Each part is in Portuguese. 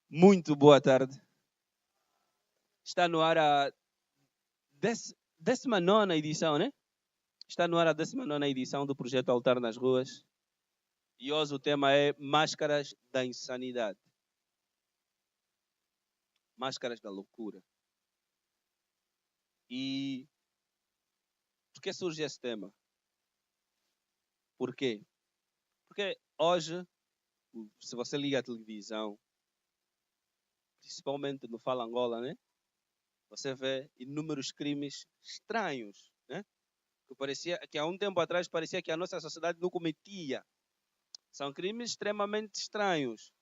Muito boa tarde. Está no ar a 19ª edição, né? Está no ar a 19ª edição do projeto Altar nas Ruas. E hoje o tema é Máscaras da Insanidade. Máscaras da Loucura. E por que surge esse tema? Por quê? Porque hoje, se você liga a televisão, principalmente no Fala Angola, né? Você vê inúmeros crimes estranhos, né? Que há um tempo atrás parecia que a nossa sociedade não cometia. São crimes extremamente estranhos.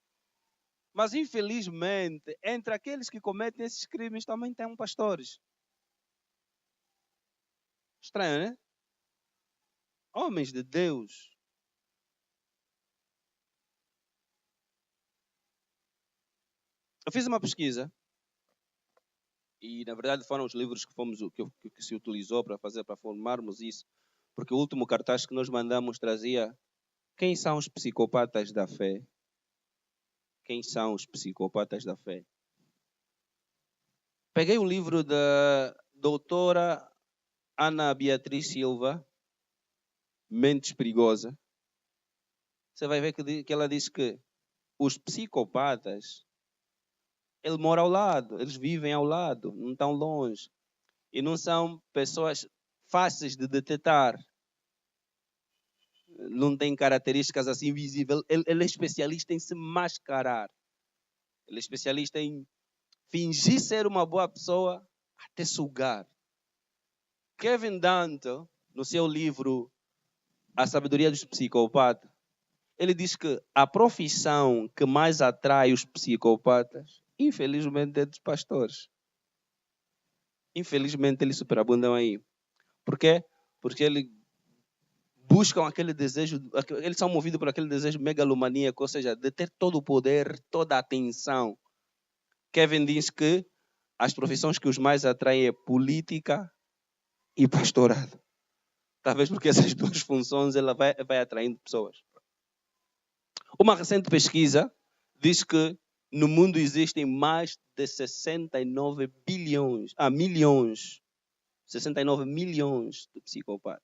Mas, infelizmente, entre aqueles que cometem esses crimes também tem pastores. Estranho, né? Homens de Deus. Eu fiz uma pesquisa e, na verdade, foram os livros que se utilizou para formarmos isso. Porque o último cartaz que nós mandamos trazia quem são os psicopatas da fé. Quem são os psicopatas da fé? Peguei o livro da doutora Ana Beatriz Silva, Mentes Perigosas. Você vai ver que ela diz que os psicopatas, eles moram ao lado, eles vivem ao lado, não estão longe. E não são pessoas fáceis de detectar. Não tem características assim visíveis. Ele é especialista em se mascarar. Ele é especialista em fingir ser uma boa pessoa até sugar. Kevin Danto, no seu livro A Sabedoria dos Psicopatas, ele diz que a profissão que mais atrai os psicopatas, infelizmente, é dos pastores. Infelizmente, eles superabundam aí. Por quê? Porque eles buscam aquele desejo, eles são movidos por aquele desejo megalomaníaco, ou seja, de ter todo o poder, toda a atenção. Kevin diz que as profissões que os mais atraem é política e pastorado. Talvez porque essas duas funções ela vai atraindo pessoas. Uma recente pesquisa diz que no mundo existem mais de 69 milhões de psicopatas.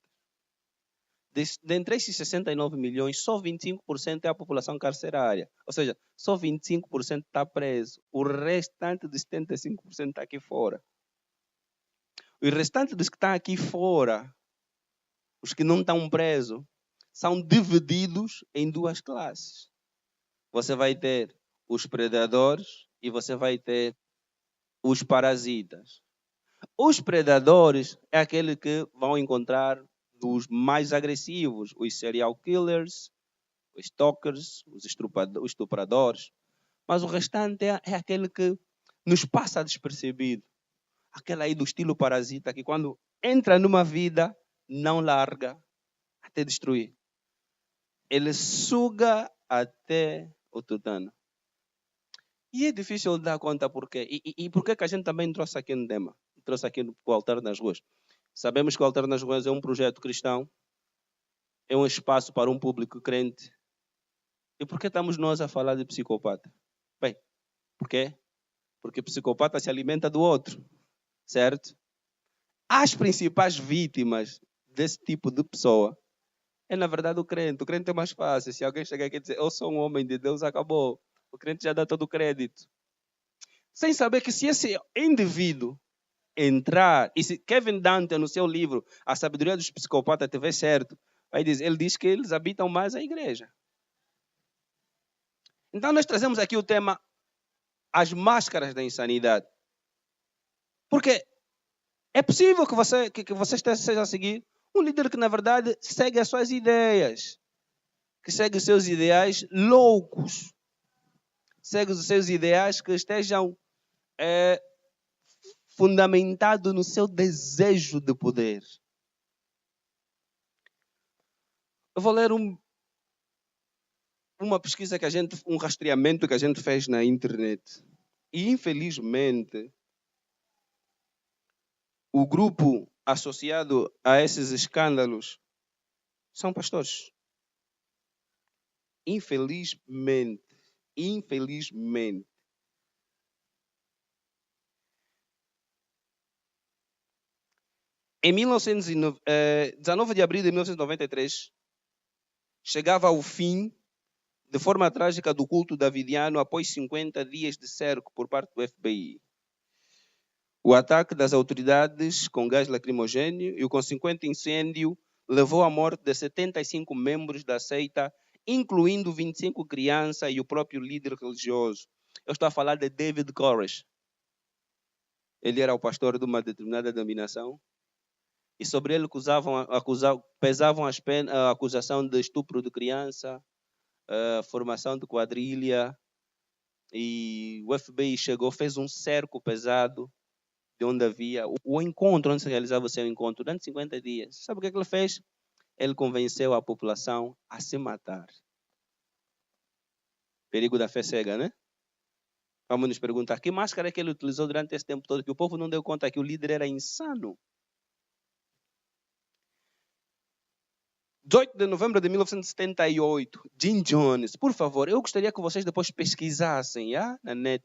Dentre esses 69 milhões, só 25% é a população carcerária. Ou seja, só 25% está preso. O restante de 75% está aqui fora. O restante dos que estão aqui fora, os que não estão presos, são divididos em duas classes. Você vai ter os predadores e você vai ter os parasitas. Os predadores é aquele que vão encontrar dos mais agressivos, os serial killers, os stalkers, os estupradores. Mas o restante é aquele que nos passa despercebido. Aquele aí do estilo parasita que quando entra numa vida, não larga até destruir. Ele suga até o tutano. E é difícil dar conta por quê. E por que a gente também trouxe aqui no tema? Trouxe aqui no Altar nas Ruas. Sabemos que o Altar nas Ruas é um projeto cristão, é um espaço para um público crente. E por que estamos nós a falar de psicopata? Bem, por quê? Porque psicopata se alimenta do outro, certo? As principais vítimas desse tipo de pessoa é, na verdade, o crente. O crente é mais fácil. Se alguém chegar aqui e dizer, eu sou um homem de Deus, acabou. O crente já dá todo o crédito. Sem saber que se esse indivíduo entrar, e se Kevin Dante, no seu livro A Sabedoria dos Psicopatas, tiver certo, ele diz que eles habitam mais a igreja. Então nós trazemos aqui o tema As Máscaras da Insanidade. Porque é possível que você esteja a seguir um líder que, na verdade, segue as suas ideias, que segue os seus ideais loucos, segue os seus ideais que estejam fundamentado no seu desejo de poder. Eu vou ler uma pesquisa um rastreamento que a gente fez na internet. E, infelizmente, o grupo associado a esses escândalos são pastores. Infelizmente. Em 19 de abril de 1993, chegava ao fim, de forma trágica, do culto davidiano após 50 dias de cerco por parte do FBI. O ataque das autoridades com gás lacrimogêneo e o consequente incêndio levou à morte de 75 membros da seita, incluindo 25 crianças e o próprio líder religioso. Eu estou a falar de David Koresh. Ele era o pastor de uma determinada denominação e sobre ele pesavam a acusação de estupro de criança, formação de quadrilha, e o FBI chegou, fez um cerco pesado de onde havia o encontro, onde se realizava o seu encontro, durante 50 dias. Sabe o que ele fez? Ele convenceu a população a se matar. Perigo da fé cega, né? Vamos nos perguntar, que máscara é que ele utilizou durante esse tempo todo, que o povo não deu conta que o líder era insano? 18 de novembro de 1978, Jim Jones. Por favor, eu gostaria que vocês depois pesquisassem na net.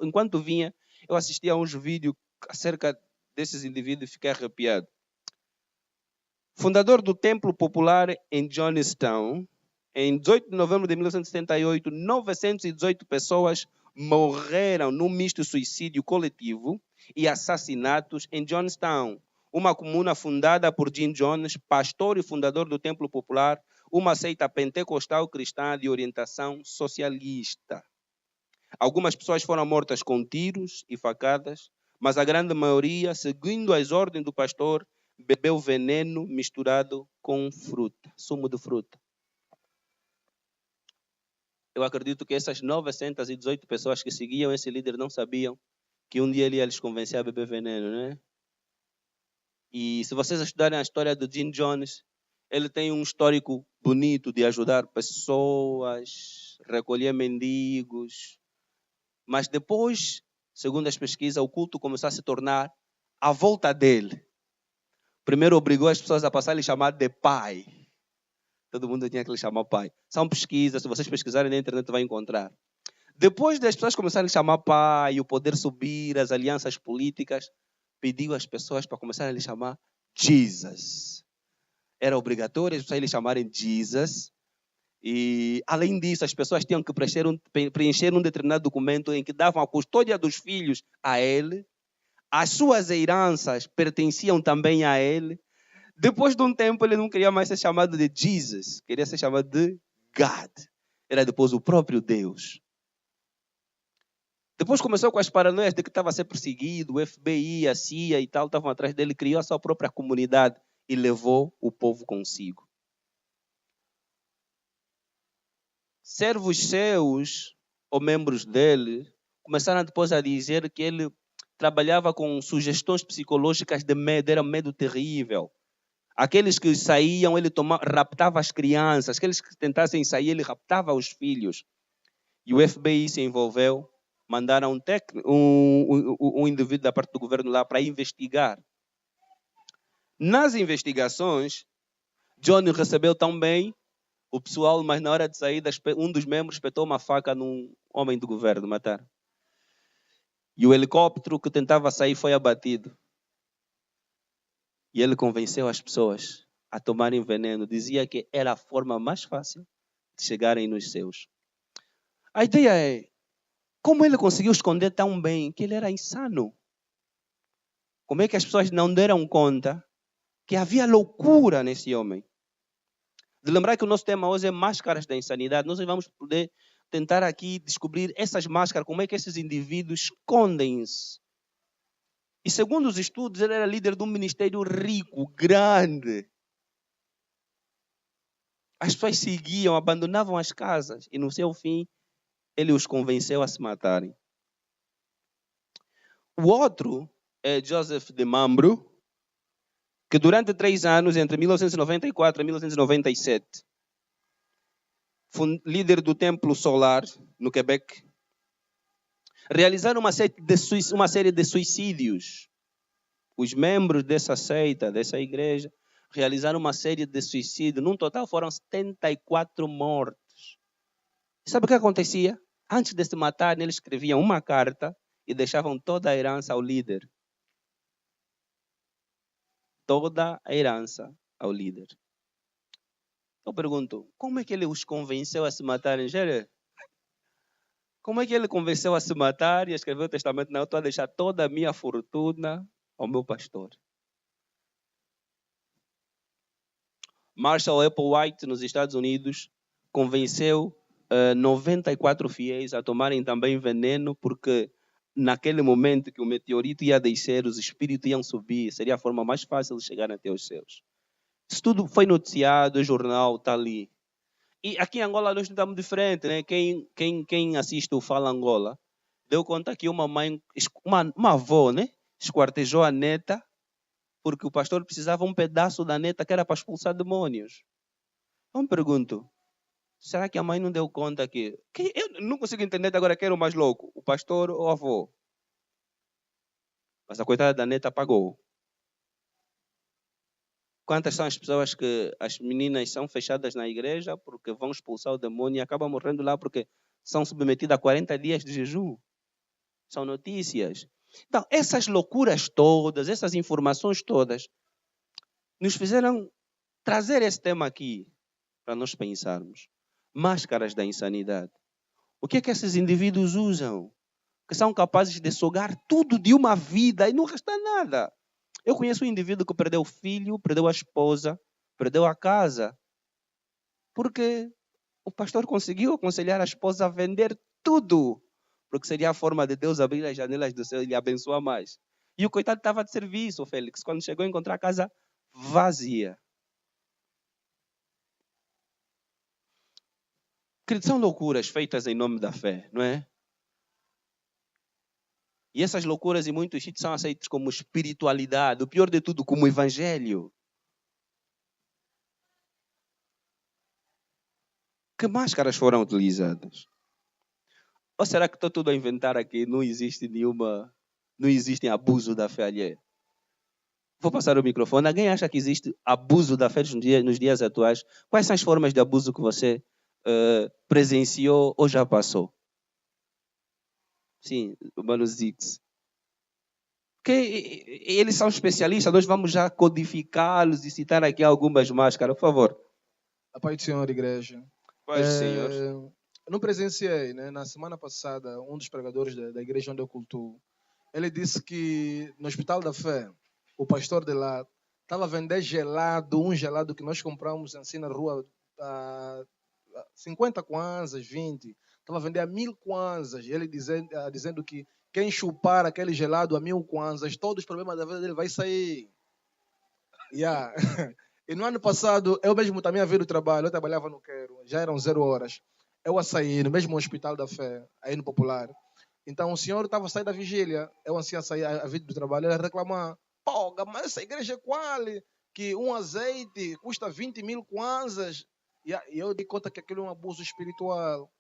Enquanto vinha, eu assistia a uns vídeos acerca desses indivíduos e fiquei arrepiado. Fundador do Templo Popular em Jonestown, em 18 de novembro de 1978, 918 pessoas morreram num misto suicídio coletivo e assassinatos em Jonestown, uma comuna fundada por Jim Jones, pastor e fundador do Templo Popular, uma seita pentecostal cristã de orientação socialista. Algumas pessoas foram mortas com tiros e facadas, mas a grande maioria, seguindo as ordens do pastor, bebeu veneno misturado com fruta, sumo de fruta. Eu acredito que essas 918 pessoas que seguiam esse líder não sabiam que um dia ele ia lhes convencer a beber veneno, né? E se vocês estudarem a história do Jim Jones, ele tem um histórico bonito de ajudar pessoas, recolher mendigos. Mas depois, segundo as pesquisas, o culto começou a se tornar à volta dele. Primeiro obrigou as pessoas a passar a lhe chamar de pai. Todo mundo tinha que lhe chamar pai. São pesquisas, se vocês pesquisarem na internet, vai encontrar. Depois das pessoas começarem a lhe chamar pai, o poder subir, as alianças políticas, pediu às pessoas para começarem a lhe chamar Jesus. Era obrigatório as pessoas lhe chamarem Jesus. E, além disso, as pessoas tinham que preencher um determinado documento em que davam a custódia dos filhos a ele. As suas heranças pertenciam também a ele. Depois de um tempo, ele não queria mais ser chamado de Jesus, queria ser chamado de God. Era depois o próprio Deus. Depois começou com as paranoias de que estava a ser perseguido, o FBI, a CIA e tal, estavam atrás dele, criou a sua própria comunidade e levou o povo consigo. Servos seus, ou membros dele, começaram depois a dizer que ele trabalhava com sugestões psicológicas de medo, era medo terrível. Aqueles que saíam, ele raptava as crianças. Aqueles que tentassem sair, ele raptava os filhos. E o FBI se envolveu. Mandaram um indivíduo da parte do governo lá para investigar. Nas investigações, Johnny recebeu também o pessoal, mas na hora de sair, um dos membros espetou uma faca num homem do governo, matar. E o helicóptero que tentava sair foi abatido. E ele convenceu as pessoas a tomarem veneno. Dizia que era a forma mais fácil de chegarem nos seus. A ideia é, como ele conseguiu esconder tão bem que ele era insano? Como é que as pessoas não deram conta que havia loucura nesse homem? De lembrar que o nosso tema hoje é máscaras da insanidade. Nós vamos poder tentar aqui descobrir essas máscaras, como é que esses indivíduos escondem-se. E segundo os estudos, ele era líder de um ministério rico, grande. As pessoas seguiam, abandonavam as casas. E no seu fim, ele os convenceu a se matarem. O outro é Joseph de Mambro, que durante 3 anos, entre 1994 e 1997, foi líder do Templo Solar, no Quebec, realizaram uma série de suicídios. Os membros dessa seita, dessa igreja, realizaram uma série de suicídios. Num total foram 74 mortes. Sabe o que acontecia? Antes de se matarem, eles escreviam uma carta e deixavam toda a herança ao líder. toda a herança ao líder. Eu pergunto, como é que ele os convenceu a se matarem? Como é que ele convenceu a se matar e a escrever o testamento? Não, eu estou a deixar toda a minha fortuna ao meu pastor. Marshall Applewhite, nos Estados Unidos, convenceu 94 fiéis a tomarem também veneno, porque naquele momento que o meteorito ia descer, os espíritos iam subir, seria a forma mais fácil de chegar até os céus. Isso tudo foi noticiado, o jornal está ali. E aqui em Angola nós não estamos diferente, né? Quem assiste o Fala Angola deu conta que uma avó, né? Esquartejou a neta porque o pastor precisava um pedaço da neta que era para expulsar demônios. Eu me pergunto, será que a mãe não deu conta que eu não consigo entender agora quem era o mais louco, o pastor ou a avó? Mas a coitada da neta pagou. Quantas são as pessoas que as meninas são fechadas na igreja porque vão expulsar o demônio e acabam morrendo lá porque são submetidas a 40 dias de jejum? São notícias. Então, essas loucuras todas, essas informações todas, nos fizeram trazer esse tema aqui para nós pensarmos. Máscaras da insanidade. O que é que esses indivíduos usam? Que são capazes de sugar tudo de uma vida e não resta nada. Eu conheço um indivíduo que perdeu o filho, perdeu a esposa, perdeu a casa, porque o pastor conseguiu aconselhar a esposa a vender tudo, porque seria a forma de Deus abrir as janelas do céu e lhe abençoar mais. E o coitado estava de serviço, Félix, quando chegou a encontrar a casa vazia. São loucuras feitas em nome da fé, não é? E essas loucuras em muitos sítios são aceitas como espiritualidade, o pior de tudo, como evangelho. Que máscaras foram utilizadas? Ou será que estou tudo a inventar aqui? Não existe abuso da fé alheia? Vou passar o microfone. Alguém acha que existe abuso da fé nos dias atuais? Quais são as formas de abuso que você presenciou ou já passou? Sim, o Mano Zix. Que eles são especialistas, nós vamos já codificá-los e citar aqui algumas máscaras, por favor. A paz do Senhor, igreja. Paz do Senhor. Eu não presenciei, né? Na semana passada, um dos pregadores da igreja onde eu cultuo, ele disse que no Hospital da Fé, o pastor de lá estava a vender gelado, um gelado que nós compramos assim na rua, 50 kwanzas, 20. Estava a vender a 1000 kwanzas. Ele dizendo que quem chupar aquele gelado a 1000 kwanzas, todos os problemas da vida dele vai sair. Yeah. E no ano passado, eu mesmo também a ver o trabalho, eu trabalhava no Quero, já eram 0 horas. Eu a sair, no mesmo Hospital da Fé, aí no Popular. Então o senhor estava a sair da vigília, eu assim a sair a vir do trabalho, ele a reclamar, pô, mas essa igreja é qual? Que um azeite custa 20.000 kwanzas. E eu dei conta que aquilo é um abuso espiritual.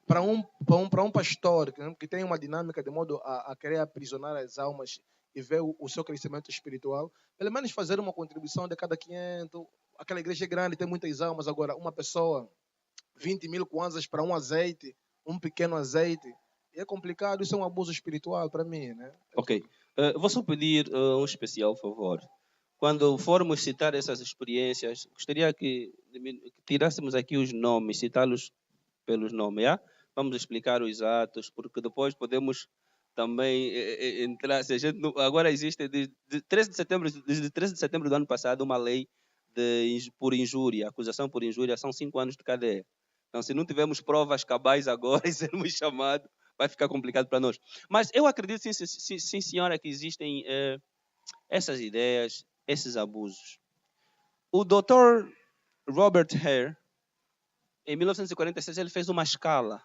Para um pastor que tem uma dinâmica de modo a querer aprisionar as almas e ver o seu crescimento espiritual, pelo menos fazer uma contribuição de cada 500. Aquela igreja é grande, tem muitas almas. Agora, uma pessoa, 20.000 kwanzas para um azeite, um pequeno azeite, é complicado. Isso é um abuso espiritual para mim, né? Ok. Vou só pedir um especial favor. Quando formos citar essas experiências, gostaria que tirássemos aqui os nomes, citá-los pelos nomes, já? Vamos explicar os atos, porque depois podemos também entrar. Se a gente agora existe, desde 13 de setembro do ano passado, uma lei por injúria, acusação por injúria, são 5 anos de cadeia. Então, se não tivermos provas cabais agora e sermos chamados, vai ficar complicado para nós. Mas eu acredito, sim senhora, que existem essas ideias, esses abusos. O Dr. Robert Hare, em 1946, ele fez uma escala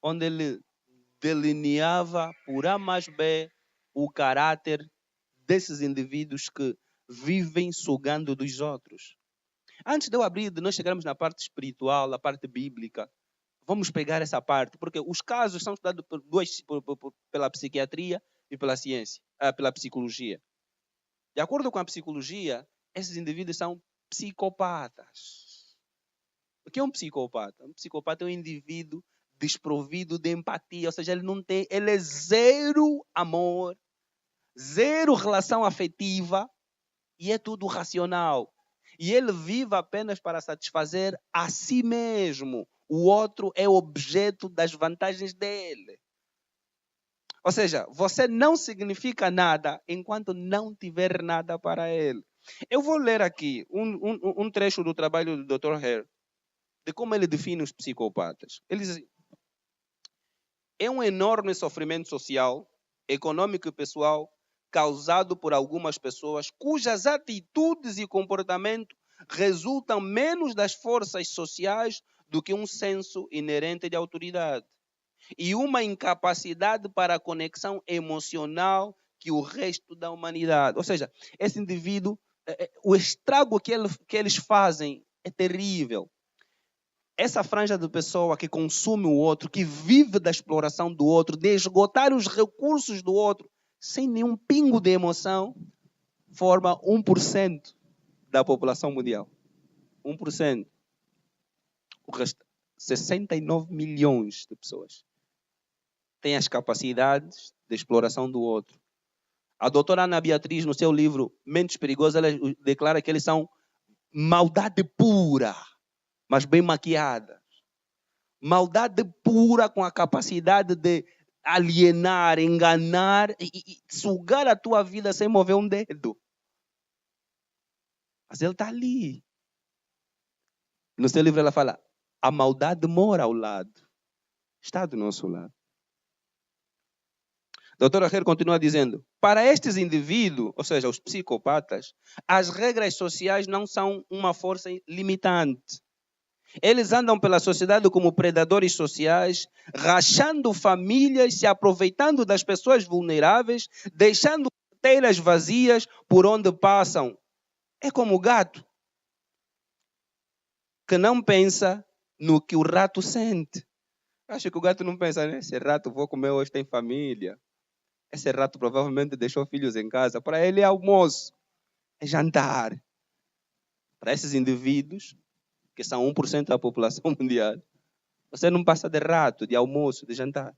onde ele delineava por A mais B o caráter desses indivíduos que vivem sugando dos outros. Antes de eu abrir, de nós chegarmos na parte espiritual, na parte bíblica, vamos pegar essa parte, porque os casos são estudados pela psiquiatria e pela ciência, pela psicologia. De acordo com a psicologia, esses indivíduos são psicopatas. O que é um psicopata? Um psicopata é um indivíduo desprovido de empatia, ou seja, ele é zero amor, zero relação afetiva, E é tudo racional. E ele vive apenas para satisfazer a si mesmo. O outro é objeto das vantagens dele. Ou seja, você não significa nada enquanto não tiver nada para ele. Eu vou ler aqui um trecho do trabalho do Dr. Hare, de como ele define os psicopatas. Ele diz assim: é um enorme sofrimento social, econômico e pessoal causado por algumas pessoas cujas atitudes e comportamento resultam menos das forças sociais do que um senso inerente de autoridade e uma incapacidade para a conexão emocional que o resto da humanidade. Ou seja, esse indivíduo, o estrago que eles fazem é terrível. Essa franja de pessoa que consome o outro, que vive da exploração do outro, de esgotar os recursos do outro, sem nenhum pingo de emoção, forma 1% da população mundial. 1%. O resto, 69 milhões de pessoas têm as capacidades de exploração do outro. A doutora Ana Beatriz, no seu livro Mentes Perigosas, ela declara que eles são maldade pura, mas bem maquiada. Maldade pura com a capacidade de alienar, enganar e sugar a tua vida sem mover um dedo. Mas ele está ali. No seu livro ela fala, a maldade mora ao lado. Está do nosso lado. A doutora Hare continua dizendo, para estes indivíduos, ou seja, os psicopatas, as regras sociais não são uma força limitante. Eles andam pela sociedade como predadores sociais, rachando famílias, se aproveitando das pessoas vulneráveis, deixando carteiras vazias por onde passam. É como o gato, que não pensa no que o rato sente. Acho que o gato não pensa, né? Esse rato vou comer hoje, tem família. Esse rato provavelmente deixou filhos em casa. Para ele é almoço, é jantar. Para esses indivíduos, que são 1% da população mundial, você não passa de rato, de almoço, de jantar.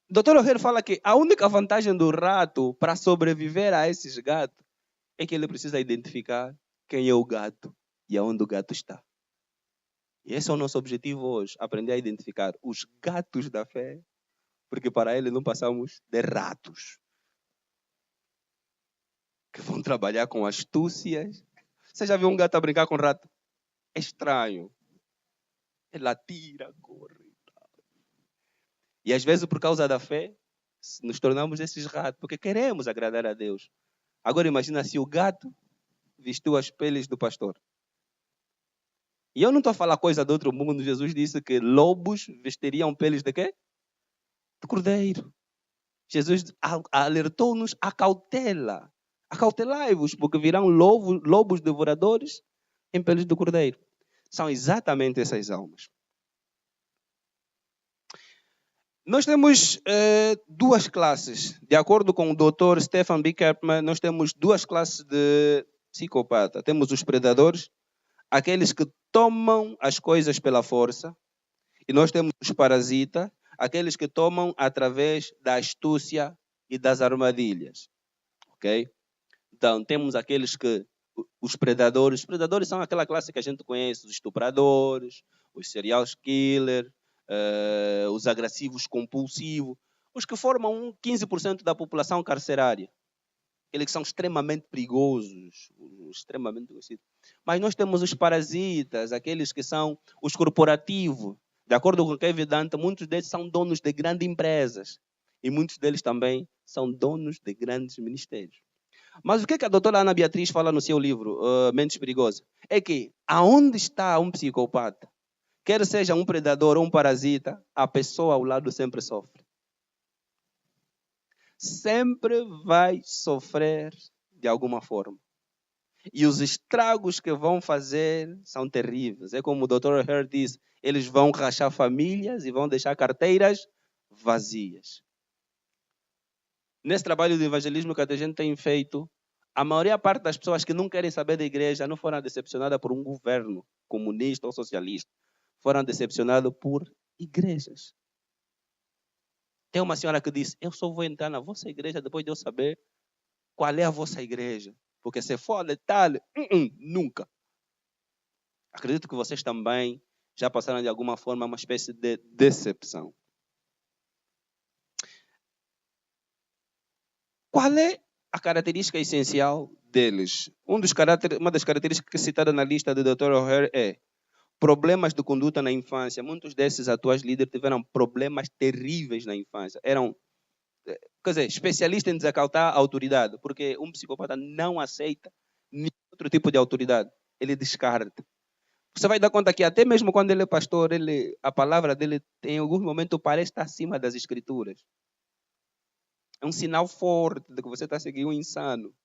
O Dr. O'Hare fala que a única vantagem do rato para sobreviver a esses gatos é que ele precisa identificar quem é o gato e aonde o gato está. E esse é o nosso objetivo hoje, aprender a identificar os gatos da fé, porque para ele não passamos de ratos que vão trabalhar com astúcias. Você já viu um gato a brincar com rato? É estranho. Ele atira, corre. E às vezes, por causa da fé, nos tornamos esses ratos, porque queremos agradar a Deus. Agora imagina se o gato vestiu as peles do pastor. E eu não estou a falar coisa do outro mundo. Jesus disse que lobos vestiriam peles de quê? De cordeiro. Jesus alertou-nos a cautela. Acautelai-vos, porque virão lobos devoradores em peles de cordeiro. São exatamente essas almas. Nós temos duas classes. De acordo com o Dr. Stephen B. Kerpman, nós temos duas classes de psicopata. Temos os predadores, aqueles que tomam as coisas pela força. E nós temos os parasitas, aqueles que tomam através da astúcia e das armadilhas. Ok? Então, temos aqueles que... Os predadores são aquela classe que a gente conhece, os estupradores, os serial killers, os agressivos compulsivos, os que formam 15% da população carcerária. Aqueles que são extremamente perigosos, extremamente conhecidos. Mas nós temos os parasitas, aqueles que são os corporativos. De acordo com o Kevin Dante, muitos deles são donos de grandes empresas. E muitos deles também são donos de grandes ministérios. Mas o que a doutora Ana Beatriz fala no seu livro, Mentes Perigosas? É que aonde está um psicopata, quer seja um predador ou um parasita, a pessoa ao lado sempre sofre. Sempre vai sofrer de alguma forma. E os estragos que vão fazer são terríveis. É como o Dr. Hare diz, eles vão rachar famílias e vão deixar carteiras vazias. Nesse trabalho de evangelismo que a gente tem feito, a maioria parte das pessoas que não querem saber da igreja não foram decepcionadas por um governo comunista ou socialista. Foram decepcionadas por igrejas. Tem uma senhora que disse, eu só vou entrar na vossa igreja depois de eu saber qual é a vossa igreja. Porque se for detalhe, nunca. Acredito que vocês também já passaram de alguma forma uma espécie de decepção. Qual é a característica essencial deles? Uma das características que é citada na lista do Dr. O'Hare é problemas de conduta na infância. Muitos desses atuais líderes tiveram problemas terríveis na infância. Eram, quer dizer, especialistas em desacatar a autoridade, porque um psicopata não aceita nenhum outro tipo de autoridade. Ele descarta. Você vai dar conta que até mesmo quando ele é pastor, a palavra dele em algum momento parece estar acima das escrituras. É um sinal forte de que você está seguindo um insano.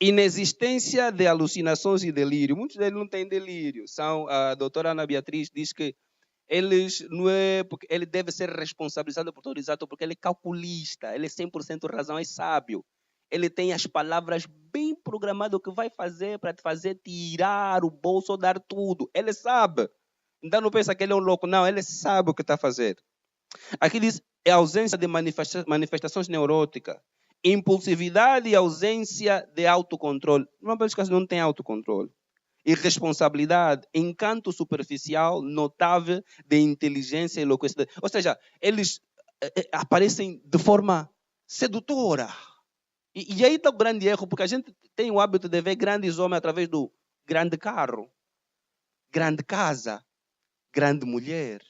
Inexistência de alucinações e delírio. Muitos deles não têm delírio. A doutora Ana Beatriz diz que porque ele deve ser responsabilizado por todo os atos, porque ele é calculista, ele é 100% razão, é sábio. Ele tem as palavras bem programadas, o que vai fazer para te fazer tirar o bolso ou dar tudo. Ele sabe. Então não pensa que ele é um louco. Não, ele sabe o que está a fazer. Aqui diz, é ausência de manifestações neuróticas, impulsividade e ausência de autocontrole. Uma pessoa que não tem autocontrole. Irresponsabilidade, encanto superficial, notável de inteligência e eloquência. Ou seja, eles aparecem de forma sedutora. E aí está o grande erro, porque a gente tem o hábito de ver grandes homens através do grande carro, grande casa, grande mulher,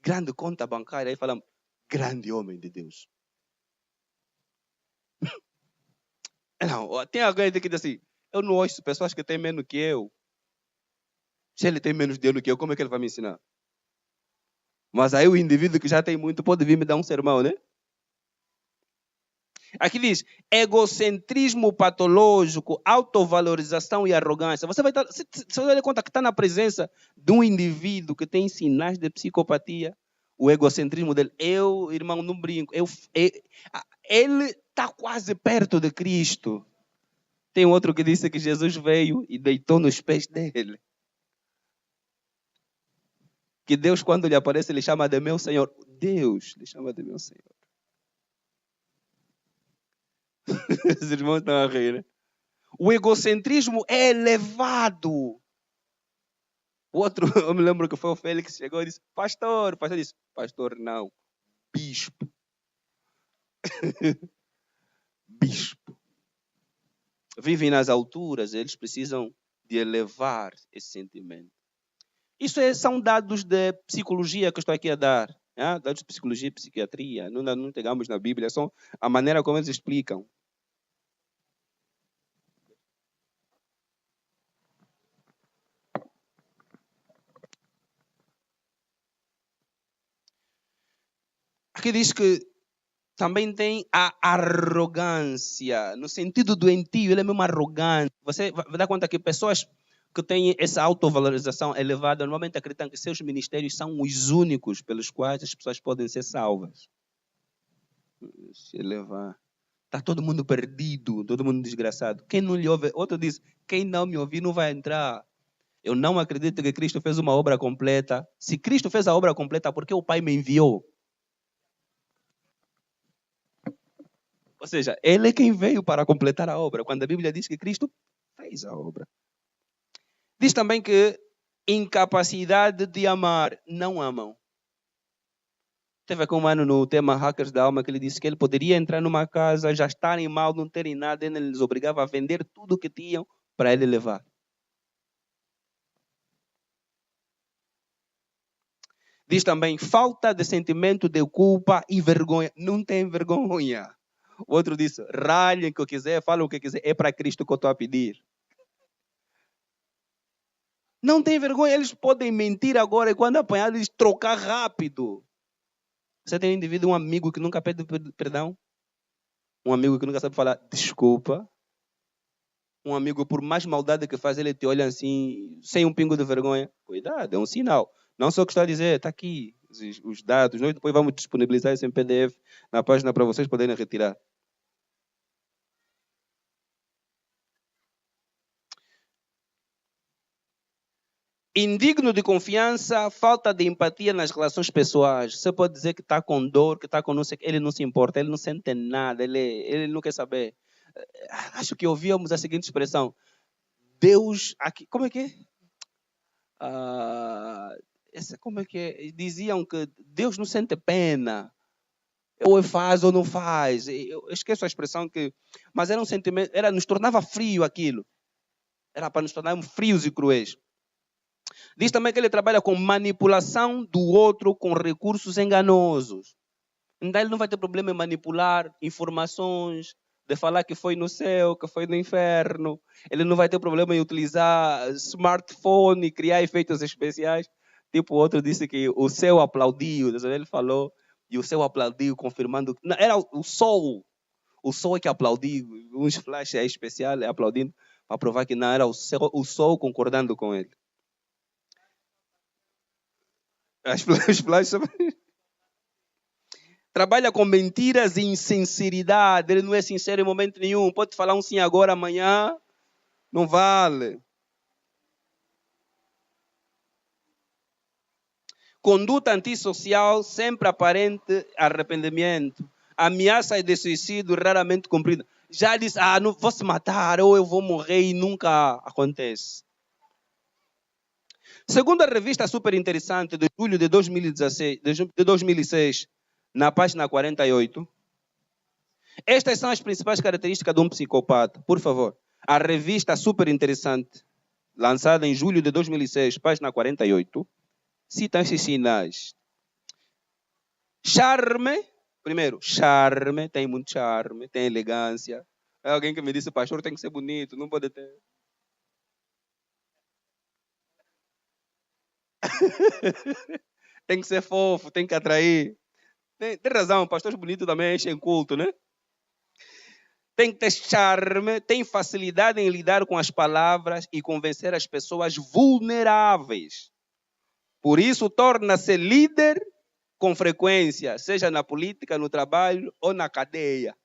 grande conta bancária. Aí falamos, grande homem de Deus. Não, tem alguém que diz assim, eu não ouço pessoas que têm menos que eu. Se ele tem menos dinheiro que eu, como é que ele vai me ensinar? Mas aí o indivíduo que já tem muito pode vir me dar um sermão, né? Aqui diz, egocentrismo patológico, autovalorização e arrogância. Você vai dar conta que está na presença de um indivíduo que tem sinais de psicopatia, o egocentrismo dele. Eu, irmão, não brinco. Ele está quase perto de Cristo. Tem outro que disse que Jesus veio e deitou nos pés dele. Que Deus, quando lhe aparece, ele chama de meu Senhor. Deus lhe chama de meu Senhor. Os irmãos estão a rir, né? O egocentrismo é elevado. O outro, eu me lembro que foi o Félix que chegou e disse, pastor. O pastor disse, pastor não, bispo. Bispo. Vivem nas alturas, eles precisam de elevar esse sentimento. Isso são dados de psicologia que eu estou aqui a dar. Dados de psicologia e psiquiatria. Não pegamos na Bíblia, são a maneira como eles explicam. Aqui diz que também tem a arrogância. No sentido doentio, ele é mesmo arrogante. Você vai dar conta que pessoas que têm essa autovalorização elevada normalmente acreditam que seus ministérios são os únicos pelos quais as pessoas podem ser salvas. Se elevar. Está todo mundo perdido, todo mundo desgraçado. Quem não lhe ouve, outro diz, quem não me ouvir não vai entrar. Eu não acredito que Cristo fez uma obra completa. Se Cristo fez a obra completa, por que o Pai me enviou? Ou seja, ele é quem veio para completar a obra, quando a Bíblia diz que Cristo fez a obra. Diz também que incapacidade de amar, não amam. Teve aqui um mano no tema Hackers da Alma que ele disse que ele poderia entrar numa casa, já estarem mal, não terem nada, ele lhes obrigava a vender tudo o que tinham para ele levar. Diz também falta de sentimento de culpa e vergonha. Não tem vergonha. O outro disse, ralhem o que quiser, falem o que quiser, é para Cristo que eu estou a pedir. Não tem vergonha, eles podem mentir agora e quando apanhados eles trocar rápido. Você tem um indivíduo, um amigo que nunca pede perdão? Um amigo que nunca sabe falar desculpa? Um amigo, por mais maldade que faz, ele te olha assim, sem um pingo de vergonha? Cuidado, é um sinal. Não só o que está a dizer, está aqui os dados, nós depois vamos disponibilizar isso em PDF na página para vocês poderem retirar. Indigno de confiança, falta de empatia nas relações pessoais. Você pode dizer que está com dor, que está com não sei o que, ele não se importa, ele não sente nada, ele não quer saber. Acho que ouvíamos a seguinte expressão: Deus, aqui, como é que é? Como é que é? Diziam que Deus não sente pena. Ou faz ou não faz. Eu esqueço a expressão mas era um sentimento, nos tornava frio aquilo. Era para nos tornarmos frios e cruéis. Diz também que ele trabalha com manipulação do outro com recursos enganosos. Então ele não vai ter problema em manipular informações, de falar que foi no céu, que foi no inferno. Ele não vai ter problema em utilizar smartphone e criar efeitos especiais. Tipo, o outro disse que o céu aplaudiu. Ele falou e o céu aplaudiu, confirmando. Não, era o sol. O sol é que aplaudiu. Uns flashes especiais aplaudindo para provar que não era o sol concordando com ele. As flashes. Trabalha com mentiras e insinceridade. Ele não é sincero em momento nenhum. Pode falar um sim agora, amanhã. Não vale. Conduta antissocial, sempre aparente arrependimento. Ameaça de suicídio raramente cumprida. Já disse, não vou se matar ou eu vou morrer e nunca acontece. Segundo a revista super interessante de julho de 2006, na página 48, estas são as principais características de um psicopata. Por favor, a revista super interessante, lançada em julho de 2006, página 48, cita esses sinais. Charme, primeiro, charme, tem muito charme, tem elegância. É alguém que me disse, pastor, tem que ser bonito, não pode ter. Tem que ser fofo, tem que atrair. Tem razão, pastores bonitos também enchem culto, né? Tem que ter charme, tem facilidade em lidar com as palavras e convencer as pessoas vulneráveis. Por isso, torna-se líder com frequência, seja na política, no trabalho ou na cadeia.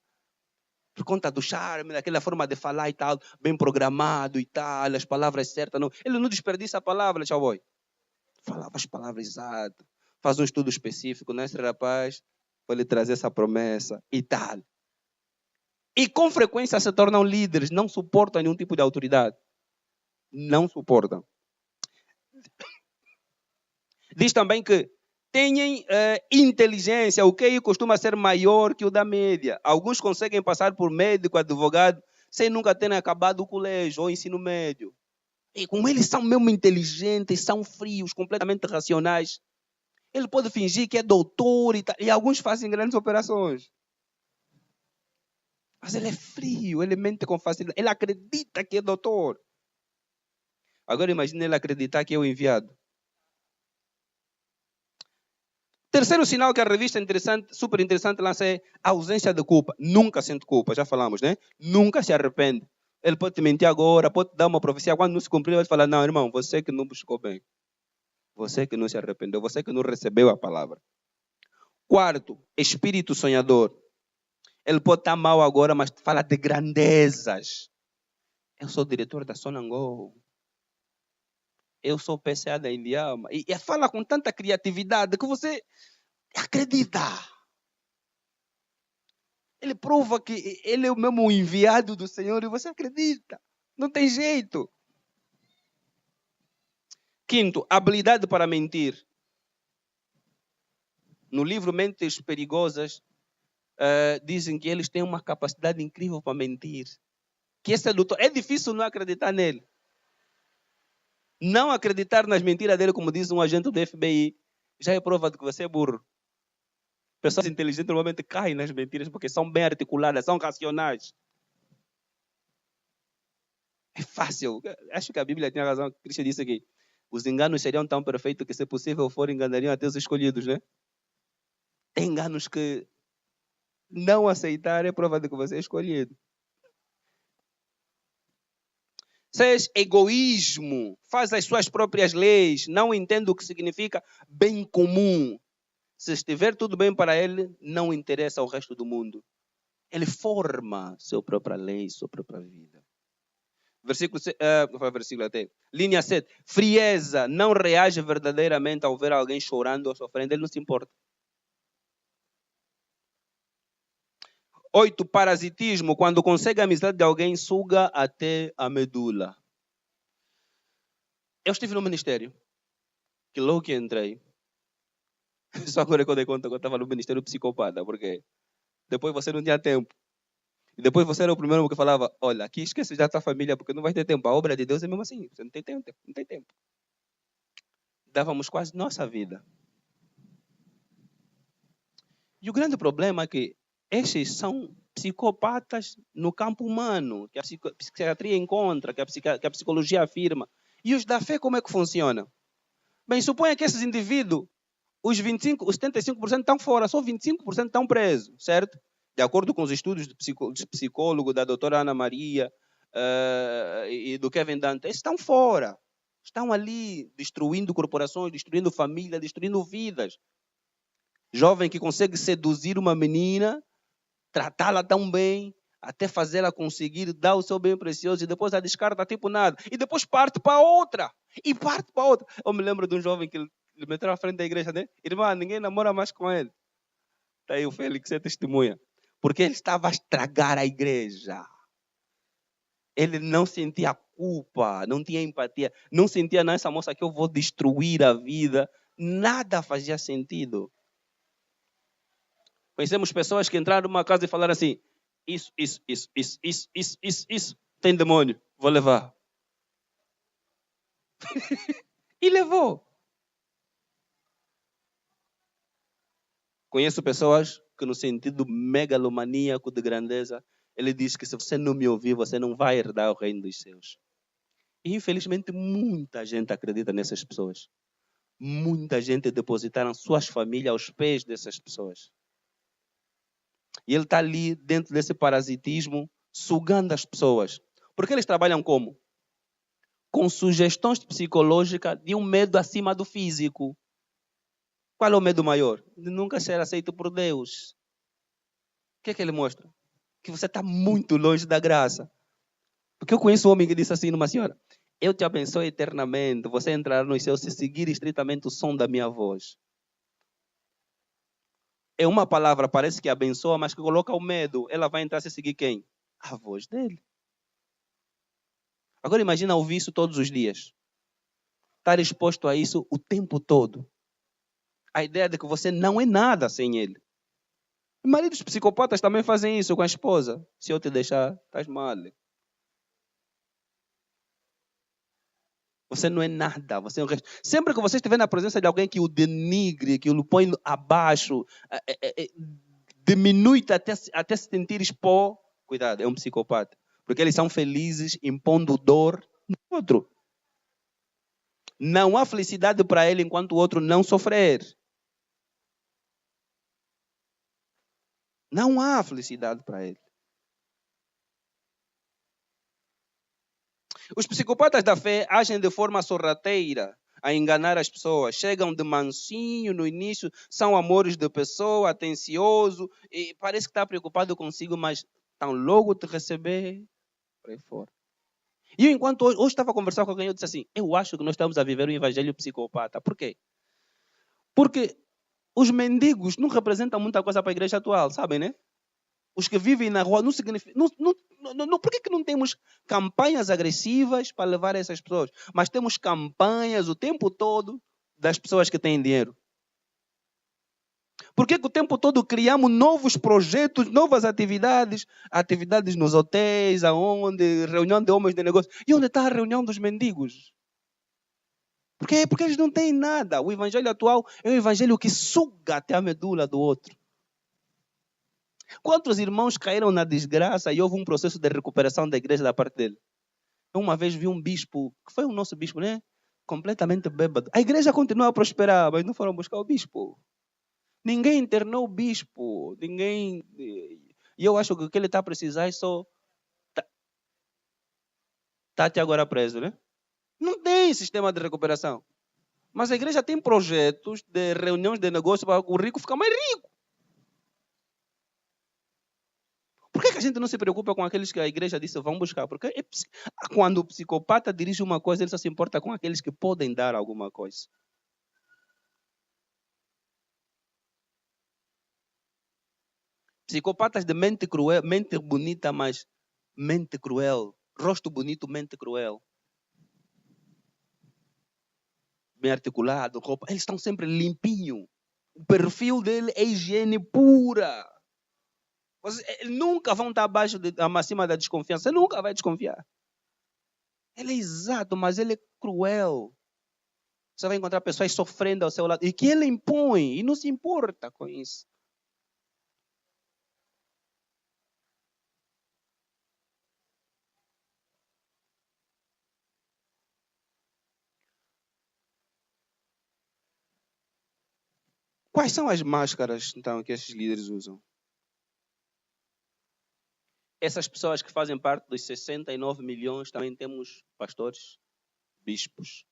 Por conta do charme, daquela forma de falar e tal, bem programado e tal, as palavras certas. Não. Ele não desperdiça a palavra, tchau boy. Falava as palavras exatas. Faz um estudo específico, né, esse rapaz? Vai lhe trazer essa promessa e tal. E com frequência se tornam líderes, não suportam nenhum tipo de autoridade. Não suportam. Diz também que têm inteligência, o QI costuma ser maior que o da média. Alguns conseguem passar por médico, advogado, sem nunca terem acabado o colégio ou ensino médio. E como eles são mesmo inteligentes, são frios, completamente racionais, ele pode fingir que é doutor e alguns fazem grandes operações. Mas ele é frio, ele mente com facilidade. Ele acredita que é doutor. Agora imagine ele acreditar que é o enviado. Terceiro sinal que a revista super interessante lança é a ausência de culpa. Nunca sente culpa, já falamos, né? Nunca se arrepende. Ele pode te mentir agora, pode te dar uma profecia. Quando não se cumprir, ele vai falar, não, irmão, você que não buscou bem. Você que não se arrependeu, você que não recebeu a palavra. Quarto, espírito sonhador. Ele pode estar mal agora, mas fala de grandezas. Eu sou diretor da Sonangol. Eu sou PCA da Indiama. E fala com tanta criatividade que você acredita. Ele prova que ele é o mesmo enviado do Senhor e você acredita. Não tem jeito. Quinto, habilidade para mentir. No livro Mentes Perigosas, dizem que eles têm uma capacidade incrível para mentir. Que esse doutor, é difícil não acreditar nele. Não acreditar nas mentiras dele, como diz um agente do FBI, já é prova de que você é burro. Pessoas inteligentes normalmente caem nas mentiras porque são bem articuladas, são racionais. É fácil. Acho que a Bíblia tinha razão. Cristo disse que os enganos seriam tão perfeitos que, se possível for, enganariam até os escolhidos, né? Tem enganos que não aceitar é prova de que você é escolhido. 6. Egoísmo. Faz as suas próprias leis. Não entende o que significa bem comum. Se estiver tudo bem para ele, não interessa ao resto do mundo. Ele forma sua própria lei, sua própria vida. Versículo até. Linha 7. Frieza, não reage verdadeiramente ao ver alguém chorando ou sofrendo. Ele não se importa. 8. Parasitismo, quando consegue a amizade de alguém, suga até a medula. Eu estive no ministério, que logo que entrei, só agora que eu dei conta que eu estava no ministério psicopata, porque depois você não tinha tempo. E depois você era o primeiro que falava, olha, aqui esquece já da tua família, porque não vai ter tempo. A obra de Deus é mesmo assim, você não tem tempo, não tem tempo. Dávamos quase nossa vida. E o grande problema é que estes são psicopatas no campo humano, que a psiquiatria encontra, que a psicologia afirma. E os da fé, como é que funciona? Bem, suponha que esses indivíduos, os 75% estão fora, só 25% estão presos, certo? De acordo com os estudos de psicólogo da doutora Ana Maria e do Kevin Dante, eles estão fora. Estão ali destruindo corporações, destruindo família, destruindo vidas. Jovem que consegue seduzir uma menina, tratá-la tão bem, até fazê-la conseguir dar o seu bem precioso e depois a descarta tipo nada. E depois parte para outra. E parte para outra. Eu me lembro de um jovem que ele meteu à frente da igreja, né? Irmã, ninguém namora mais com ele. Está aí o Félix, é testemunha. Porque ele estava a estragar a igreja. Ele não sentia culpa, não tinha empatia, não sentia nessa moça que eu vou destruir a vida. Nada fazia sentido. Conhecemos pessoas que entraram numa casa e falaram assim, isso, tem demônio, vou levar. E levou. Conheço pessoas que no sentido megalomaníaco de grandeza, ele diz que se você não me ouvir, você não vai herdar o reino dos céus. E infelizmente muita gente acredita nessas pessoas. Muita gente depositaram suas famílias aos pés dessas pessoas. E ele está ali dentro desse parasitismo, sugando as pessoas. Porque eles trabalham como? Com sugestões psicológicas de um medo acima do físico. Qual é o medo maior? De nunca ser aceito por Deus. O que é que ele mostra? Que você está muito longe da graça. Porque eu conheço um homem que disse assim numa senhora, eu te abençoo eternamente, você entrará no céu se seguir estritamente o som da minha voz. É uma palavra, parece que abençoa, mas que coloca o medo. Ela vai entrar se seguir quem? A voz dele. Agora imagina ouvir isso todos os dias. Estar exposto a isso o tempo todo. A ideia de que você não é nada sem ele. Maridos psicopatas também fazem isso com a esposa. Se eu te deixar, estás mal. Você não é nada. Você é um resto. Sempre que você estiver na presença de alguém que o denigre, que o põe abaixo, diminui até se sentir expor, cuidado, é um psicopata. Porque eles são felizes impondo dor no outro. Não há felicidade para ele enquanto o outro não sofrer. Não há felicidade para ele. Os psicopatas da fé agem de forma sorrateira a enganar as pessoas. Chegam de mansinho no início, são amores de pessoa, atencioso, e parece que está preocupado consigo, mas tão logo te receber, por aí fora. E eu, enquanto hoje estava a conversar com alguém, eu disse assim, eu acho que nós estamos a viver um evangelho psicopata. Por quê? Porque os mendigos não representam muita coisa para a igreja atual, sabem, né? Os que vivem na rua não significa... por que não temos campanhas agressivas para levar essas pessoas? Mas temos campanhas o tempo todo das pessoas que têm dinheiro. Por que o tempo todo criamos novos projetos, novas atividades? Atividades nos hotéis, aonde? Reunião de homens de negócio. E onde está a reunião dos mendigos? Por quê? Porque eles não têm nada. O evangelho atual é um evangelho que suga até a medula do outro. Quantos irmãos caíram na desgraça e houve um processo de recuperação da igreja da parte dele? Eu uma vez vi um bispo, que foi o nosso bispo, né? Completamente bêbado. A igreja continua a prosperar, mas não foram buscar o bispo. Ninguém internou o bispo. Ninguém... E eu acho que o que ele está a precisar é só... Está até agora preso, né? Não tem sistema de recuperação. Mas a igreja tem projetos de reuniões de negócio para o rico ficar mais rico. Por que a gente não se preocupa com aqueles que a igreja disse vão buscar? Porque quando o psicopata dirige uma coisa, ele só se importa com aqueles que podem dar alguma coisa. Psicopatas de mente cruel, mente bonita, mas mente cruel. Rosto bonito, mente cruel. Bem articulado, roupa. Eles estão sempre limpinhos. O perfil dele é higiene pura. Eles nunca vão estar acima da desconfiança. Você nunca vai desconfiar. Ele é exato, mas ele é cruel. Você vai encontrar pessoas sofrendo ao seu lado. E que ele impõe. E não se importa com isso. Quais são as máscaras, então, que esses líderes usam? Essas pessoas que fazem parte dos 69 milhões, também temos pastores, bispos,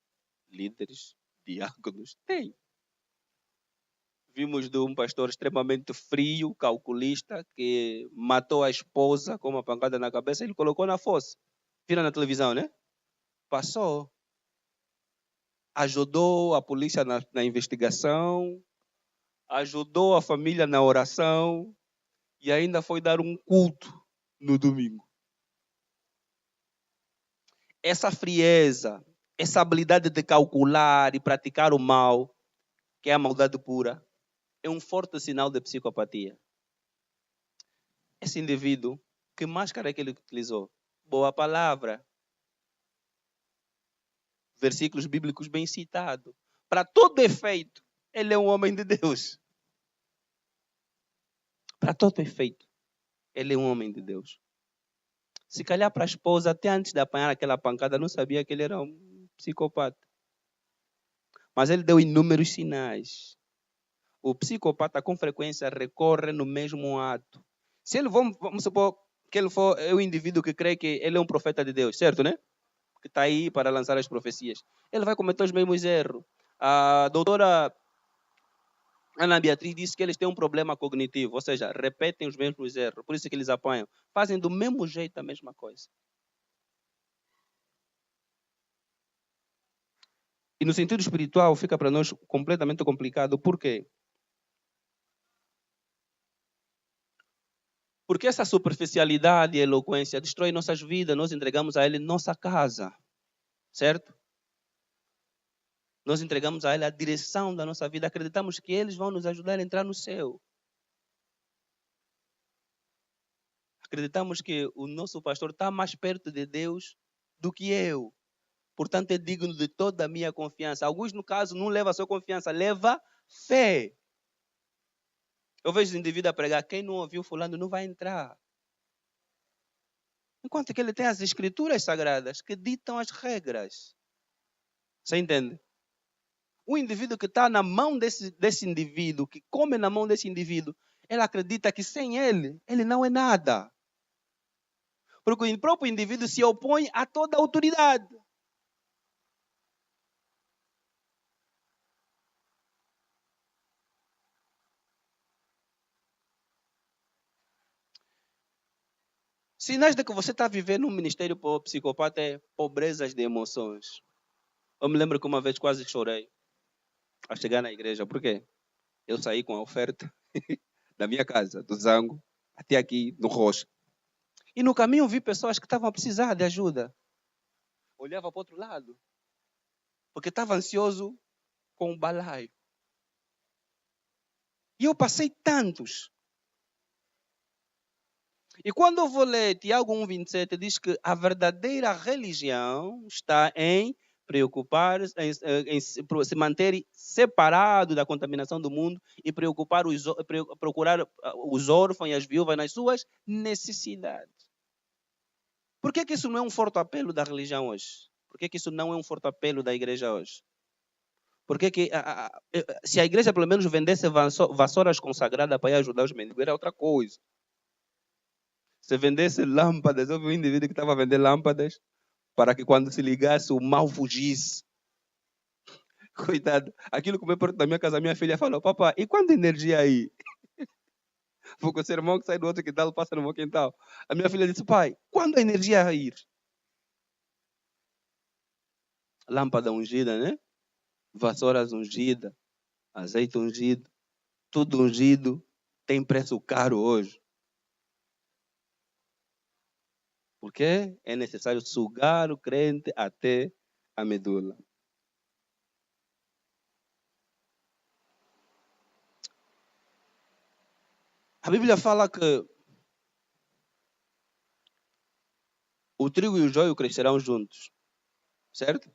líderes, diáconos. Tem. Vimos de um pastor extremamente frio, calculista, que matou a esposa com uma pancada na cabeça e ele colocou na fossa. Viram na televisão, né? Passou. Ajudou a polícia na investigação, ajudou a família na oração e ainda foi dar um culto no domingo. Essa frieza, essa habilidade de calcular e praticar o mal, que é a maldade pura, é um forte sinal de psicopatia. Esse indivíduo, que máscara é que ele utilizou? Boa palavra. Versículos bíblicos bem citados. Para todo efeito, ele é um homem de Deus. Para todo efeito, ele é um homem de Deus. Se calhar para a esposa, até antes de apanhar aquela pancada, não sabia que ele era um psicopata. Mas ele deu inúmeros sinais. O psicopata, com frequência, recorre no mesmo ato. Se ele, vamos supor que ele for o indivíduo que crê que ele é um profeta de Deus, certo, né? Que está aí para lançar as profecias. Ele vai cometer os mesmos erros. A doutora Ana Beatriz disse que eles têm um problema cognitivo, ou seja, repetem os mesmos erros, por isso que eles apanham. Fazem do mesmo jeito a mesma coisa. E no sentido espiritual fica para nós completamente complicado. Por quê? Porque essa superficialidade e eloquência destrói nossas vidas. Nós entregamos a ele nossa casa, certo? Nós entregamos a ele a direção da nossa vida. Acreditamos que eles vão nos ajudar a entrar no céu. Acreditamos que o nosso pastor está mais perto de Deus do que eu. Portanto, é digno de toda a minha confiança. Alguns, no caso, não levam a sua confiança, leva fé. Eu vejo os indivíduos a pregar, quem não ouviu fulano não vai entrar. Enquanto que ele tem as escrituras sagradas que ditam as regras. Você entende? O indivíduo que está na mão desse indivíduo, que come na mão desse indivíduo, ele acredita que sem ele não é nada. Porque o próprio indivíduo se opõe a toda a autoridade. Sinais de que você está vivendo um ministério psicopata é pobrezas de emoções. Eu me lembro que uma vez quase chorei a chegar na igreja. Por quê? Eu saí com a oferta da minha casa, do Zango, até aqui no Rocha. E no caminho vi pessoas que estavam a precisar de ajuda. Olhava para o outro lado. Porque estava ansioso com o balaio. E eu passei tantos. E quando eu vou ler Tiago 1,27, diz que a verdadeira religião está em preocupar, em se manter separado da contaminação do mundo e procurar os órfãos e as viúvas nas suas necessidades. Por que isso não é um forte apelo da religião hoje? Por que isso não é um forte apelo da igreja hoje? Porque se a igreja pelo menos vendesse vassouras consagradas para ir ajudar os mendigos, era outra coisa. Se vendesse lâmpadas, eu vi um indivíduo que estava a vender lâmpadas para que quando se ligasse o mal fugisse. Coitado. Aquilo que veio perto da minha casa, minha filha falou, papai, e quanta energia aí? Porque o sermão que sai do outro quintal passa no meu quintal. A minha filha disse, pai, quando a energia vai ir? Lâmpada ungida, né? Vassouras ungidas, azeite ungido, tudo ungido. Tem preço caro hoje. Porque é necessário sugar o crente até a medula. A Bíblia fala que o trigo e o joio crescerão juntos. Certo?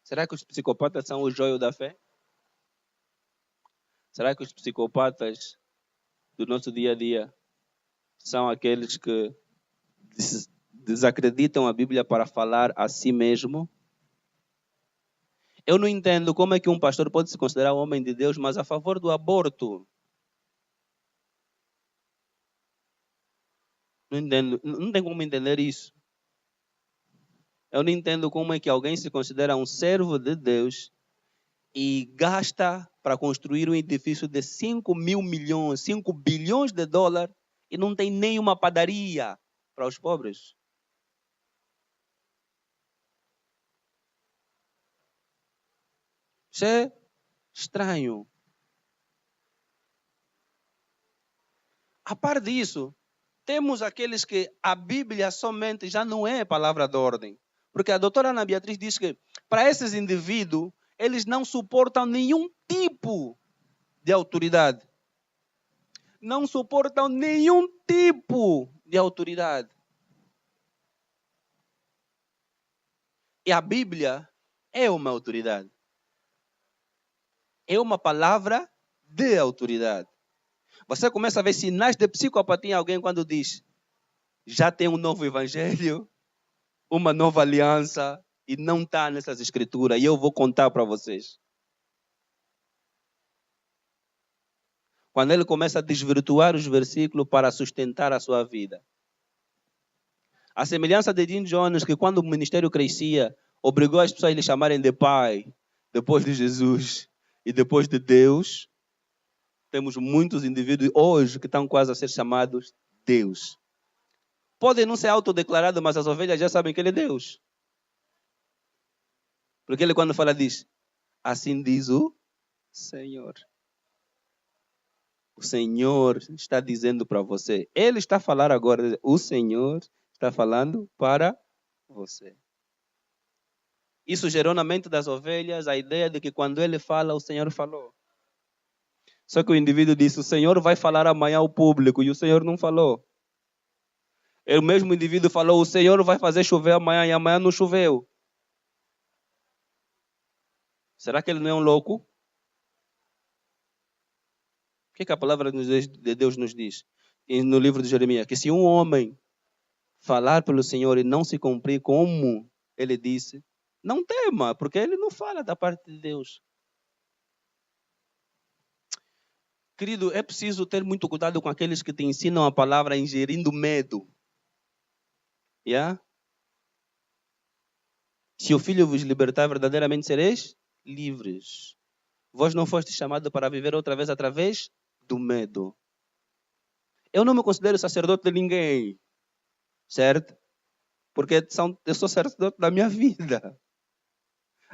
Será que os psicopatas são o joio da fé? Será que os psicopatas do nosso dia a dia são aqueles que desacreditam a Bíblia para falar a si mesmo? Eu não entendo como é que um pastor pode se considerar um homem de Deus, mas a favor do aborto. Não entendo, não tem como entender isso. Eu não entendo como é que alguém se considera um servo de Deus e gasta para construir um edifício de 5 mil milhões, 5 bilhões de dólares e não tem nenhuma padaria para os pobres. Isso é estranho. A par disso, temos aqueles que a Bíblia somente já não é palavra de ordem. Porque a doutora Ana Beatriz diz que para esses indivíduos, eles não suportam nenhum tipo de autoridade. Não suportam nenhum tipo de autoridade. E a Bíblia é uma autoridade. É uma palavra de autoridade. Você começa a ver sinais de psicopatia em alguém quando diz: já tem um novo evangelho, uma nova aliança, e não está nessas escrituras. E eu vou contar para vocês. Quando ele começa a desvirtuar os versículos para sustentar a sua vida. A semelhança de Jim Jones, que quando o ministério crescia, obrigou as pessoas a lhe chamarem de pai, depois de Jesus e depois de Deus. Temos muitos indivíduos hoje que estão quase a ser chamados Deus. Podem não ser autodeclarados, mas as ovelhas já sabem que ele é Deus. Porque ele quando fala diz, assim diz o Senhor. O Senhor está dizendo para você. Ele está falando agora, o Senhor está falando para você. Isso gerou na mente das ovelhas a ideia de que quando ele fala, o Senhor falou. Só que o indivíduo disse, o Senhor vai falar amanhã ao público, e o Senhor não falou. O mesmo indivíduo falou, o Senhor vai fazer chover amanhã, e amanhã não choveu. Será que ele não é um louco? O que a palavra de Deus nos diz? No livro de Jeremias, que se um homem falar pelo Senhor e não se cumprir como ele disse, não tema, porque ele não fala da parte de Deus. Querido, é preciso ter muito cuidado com aqueles que te ensinam a palavra ingerindo medo. Yeah? Se o Filho vos libertar, verdadeiramente sereis livres. Vós não foste chamado para viver outra vez através do medo. Eu não me considero sacerdote de ninguém, certo? Porque eu sou sacerdote da minha vida.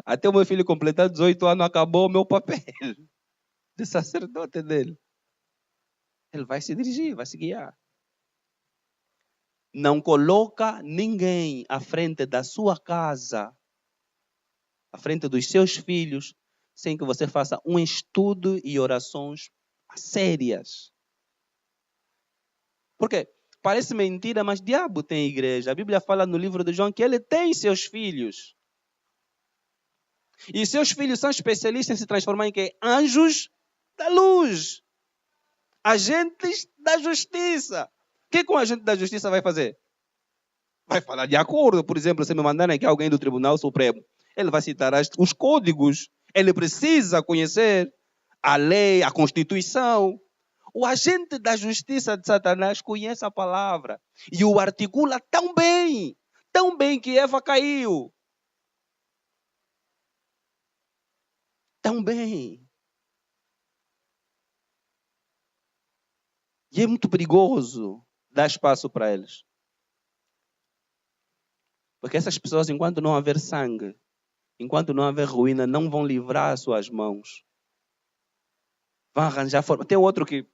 Até o meu filho completar 18 anos, acabou o meu papel de sacerdote dele. Ele vai se dirigir, vai se guiar. Não coloca ninguém à frente da sua casa, à frente dos seus filhos, sem que você faça um estudo e orações sérias. Por quê? Parece mentira, mas diabo tem igreja. A Bíblia fala no livro de João que ele tem seus filhos. E seus filhos são especialistas em se transformar em quê? Anjos da luz. Agentes da justiça. O que um agente da justiça vai fazer? Vai falar de acordo. Por exemplo, se me mandarem aqui alguém do Tribunal Supremo, ele vai citar os códigos. Ele precisa conhecer a lei, a Constituição. O agente da justiça de Satanás conhece a palavra e o articula tão bem que Eva caiu. Tão bem. E é muito perigoso dar espaço para eles. Porque essas pessoas, enquanto não haver sangue, enquanto não haver ruína, não vão livrar as suas mãos. Vão arranjar forma. Tem outro que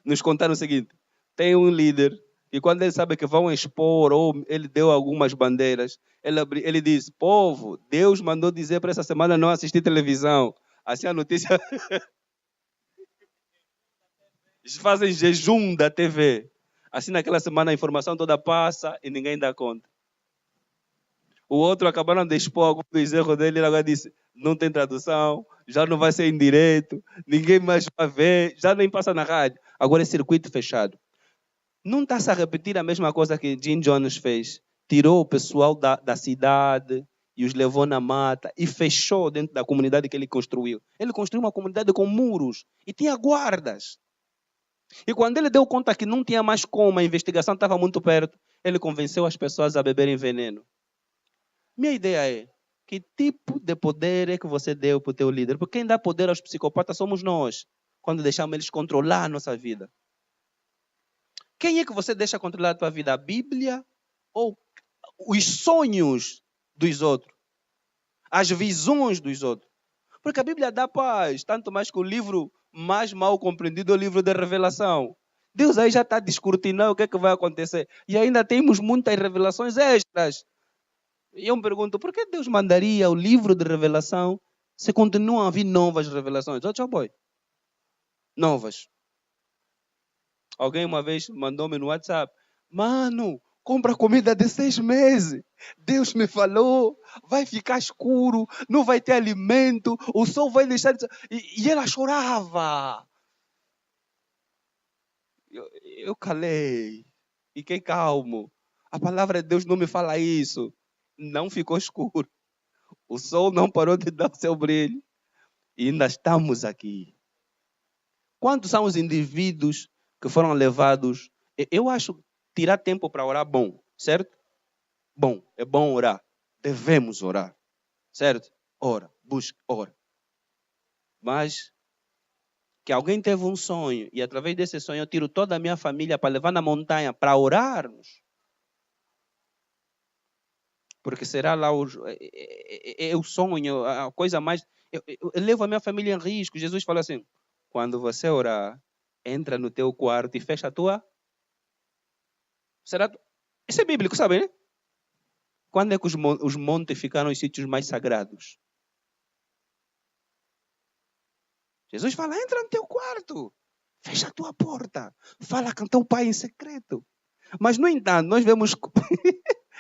nos contaram o seguinte. Tem um líder que quando ele sabe que vão expor ou ele deu algumas bandeiras, ele diz, povo, Deus mandou dizer para essa semana não assistir televisão. Assim a notícia... Eles fazem jejum da TV. Assim naquela semana a informação toda passa e ninguém dá conta. O outro acabaram de expor alguns dos erros dele e ele agora disse, não tem tradução, já não vai ser em direto, ninguém mais vai ver, já nem passa na rádio. Agora é circuito fechado. Não está-se a repetir a mesma coisa que Jim Jones fez. Tirou o pessoal da cidade e os levou na mata e fechou dentro da comunidade que ele construiu. Ele construiu uma comunidade com muros e tinha guardas. E quando ele deu conta que não tinha mais como, a investigação estava muito perto, ele convenceu as pessoas a beberem veneno. Minha ideia é, que tipo de poder é que você deu para o teu líder? Porque quem dá poder aos psicopatas somos nós, quando deixamos eles controlar a nossa vida. Quem é que você deixa controlar a tua vida? A Bíblia ou os sonhos dos outros? As visões dos outros? Porque a Bíblia dá paz, tanto mais que o livro mais mal compreendido é o livro da revelação. Deus aí já está descortinando o que é que vai acontecer. E ainda temos muitas revelações extras. E eu me pergunto, por que Deus mandaria o livro de revelação se continuam a vir novas revelações? Boy. Novas. Alguém uma vez mandou-me no WhatsApp, mano, compra comida de 6 meses. Deus me falou, vai ficar escuro, não vai ter alimento, o sol vai deixar de... E ela chorava. Eu calei, fiquei calmo. A palavra de Deus não me fala isso. Não ficou escuro. O sol não parou de dar o seu brilho. E ainda estamos aqui. Quantos são os indivíduos que foram levados? Eu acho tirar tempo para orar bom, certo? Bom, é bom orar. Devemos orar, certo? Ora, busca, ora. Mas que alguém teve um sonho e através desse sonho eu tiro toda a minha família para levar na montanha para orarmos. Porque será lá o sonho, a coisa mais... Eu levo a minha família em risco. Jesus fala assim, quando você orar, entra no teu quarto e fecha a tua... Será? Isso é bíblico, sabe, né? Quando é que os montes ficaram os sítios mais sagrados? Jesus fala, entra no teu quarto, fecha a tua porta, fala com teu pai em secreto. Mas, no entanto, nós vemos...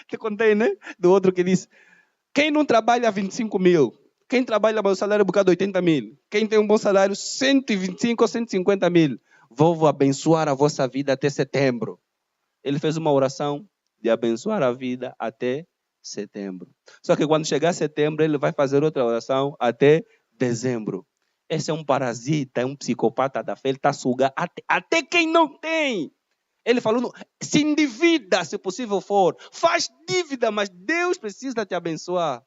Te contei, né? Do outro que disse, quem não trabalha 25 mil? Quem trabalha com salário bocado de 80 mil? Quem tem um bom salário 125 ou 150 mil? Vou abençoar a vossa vida até setembro. Ele fez uma oração de abençoar a vida até setembro. Só que quando chegar setembro, ele vai fazer outra oração até dezembro. Esse é um parasita, é um psicopata da fé. Ele está sugando até quem não tem. Ele falou, se endivida, se possível for. Faz dívida, mas Deus precisa te abençoar. O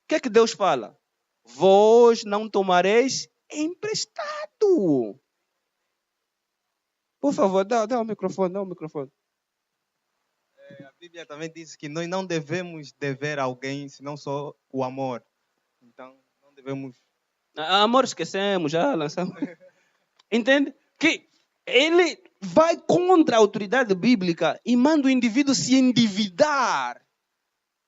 que é que Deus fala? Vós não tomareis emprestado. Por favor, dá o microfone, A Bíblia também diz que nós não devemos dever a alguém, senão só o amor. Então, não devemos... Amor, esquecemos, já lançamos. Entende? Que ele vai contra a autoridade bíblica e manda o indivíduo se endividar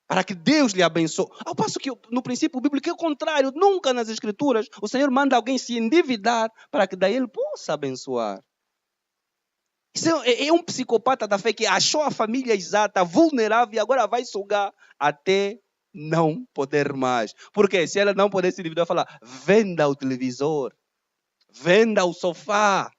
para que Deus lhe abençoe. Ao passo que no princípio bíblico é o contrário. Nunca nas escrituras o Senhor manda alguém se endividar para que daí ele possa abençoar. Isso é um psicopata da fé que achou a família exata, vulnerável e agora vai sugar até não poder mais. Porque se ela não puder se endividar, vai falar, venda o televisor, venda o sofá.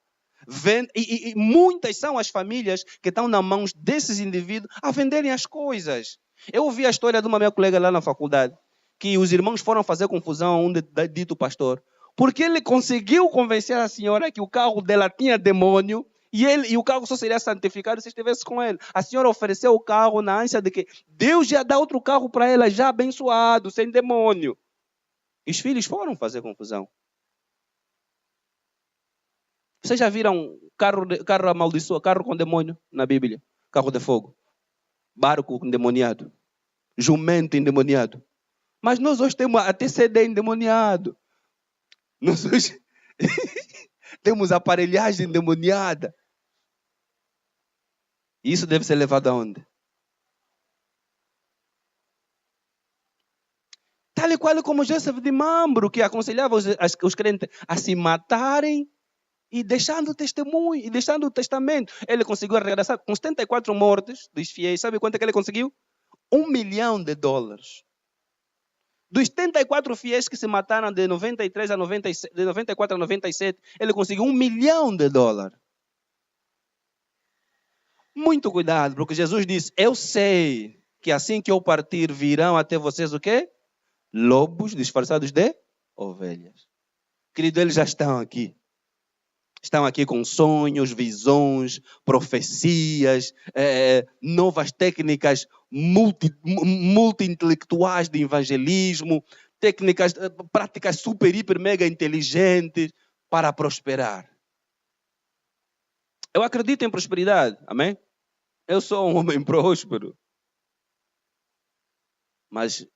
E muitas são as famílias que estão nas mãos desses indivíduos a venderem as coisas. Eu ouvi a história de uma minha colega lá na faculdade, que os irmãos foram fazer confusão a um dito pastor, porque ele conseguiu convencer a senhora que o carro dela tinha demônio e o carro só seria santificado se estivesse com ele. A senhora ofereceu o carro na ânsia de que Deus já dá outro carro para ela, já abençoado, sem demônio. E os filhos foram fazer confusão. Vocês já viram carro amaldiçoado, carro com demônio na Bíblia. Carro de fogo. Barco endemoniado. Jumento endemoniado. Mas nós hoje temos até CD endemoniado. Nós hoje temos aparelhagem endemoniada. E isso deve ser levado aonde? Tal e qual como Joseph de Mambro, que aconselhava os crentes a se matarem e deixando o testemunho, e deixando o testamento. Ele conseguiu arrecadar com 74 mortes dos fiéis. Sabe quanto é que ele conseguiu? $1 milhão. Dos 74 fiéis que se mataram de 93 a 97, de 94 a 97, ele conseguiu $1 milhão. Muito cuidado, porque Jesus disse, eu sei que assim que eu partir virão até vocês o quê? Lobos disfarçados de ovelhas. Querido, eles já estão aqui. Estão aqui com sonhos, visões, profecias, novas técnicas multi-intelectuais de evangelismo, técnicas, práticas super, hiper, mega inteligentes para prosperar. Eu acredito em prosperidade, amém? Eu sou um homem próspero. Mas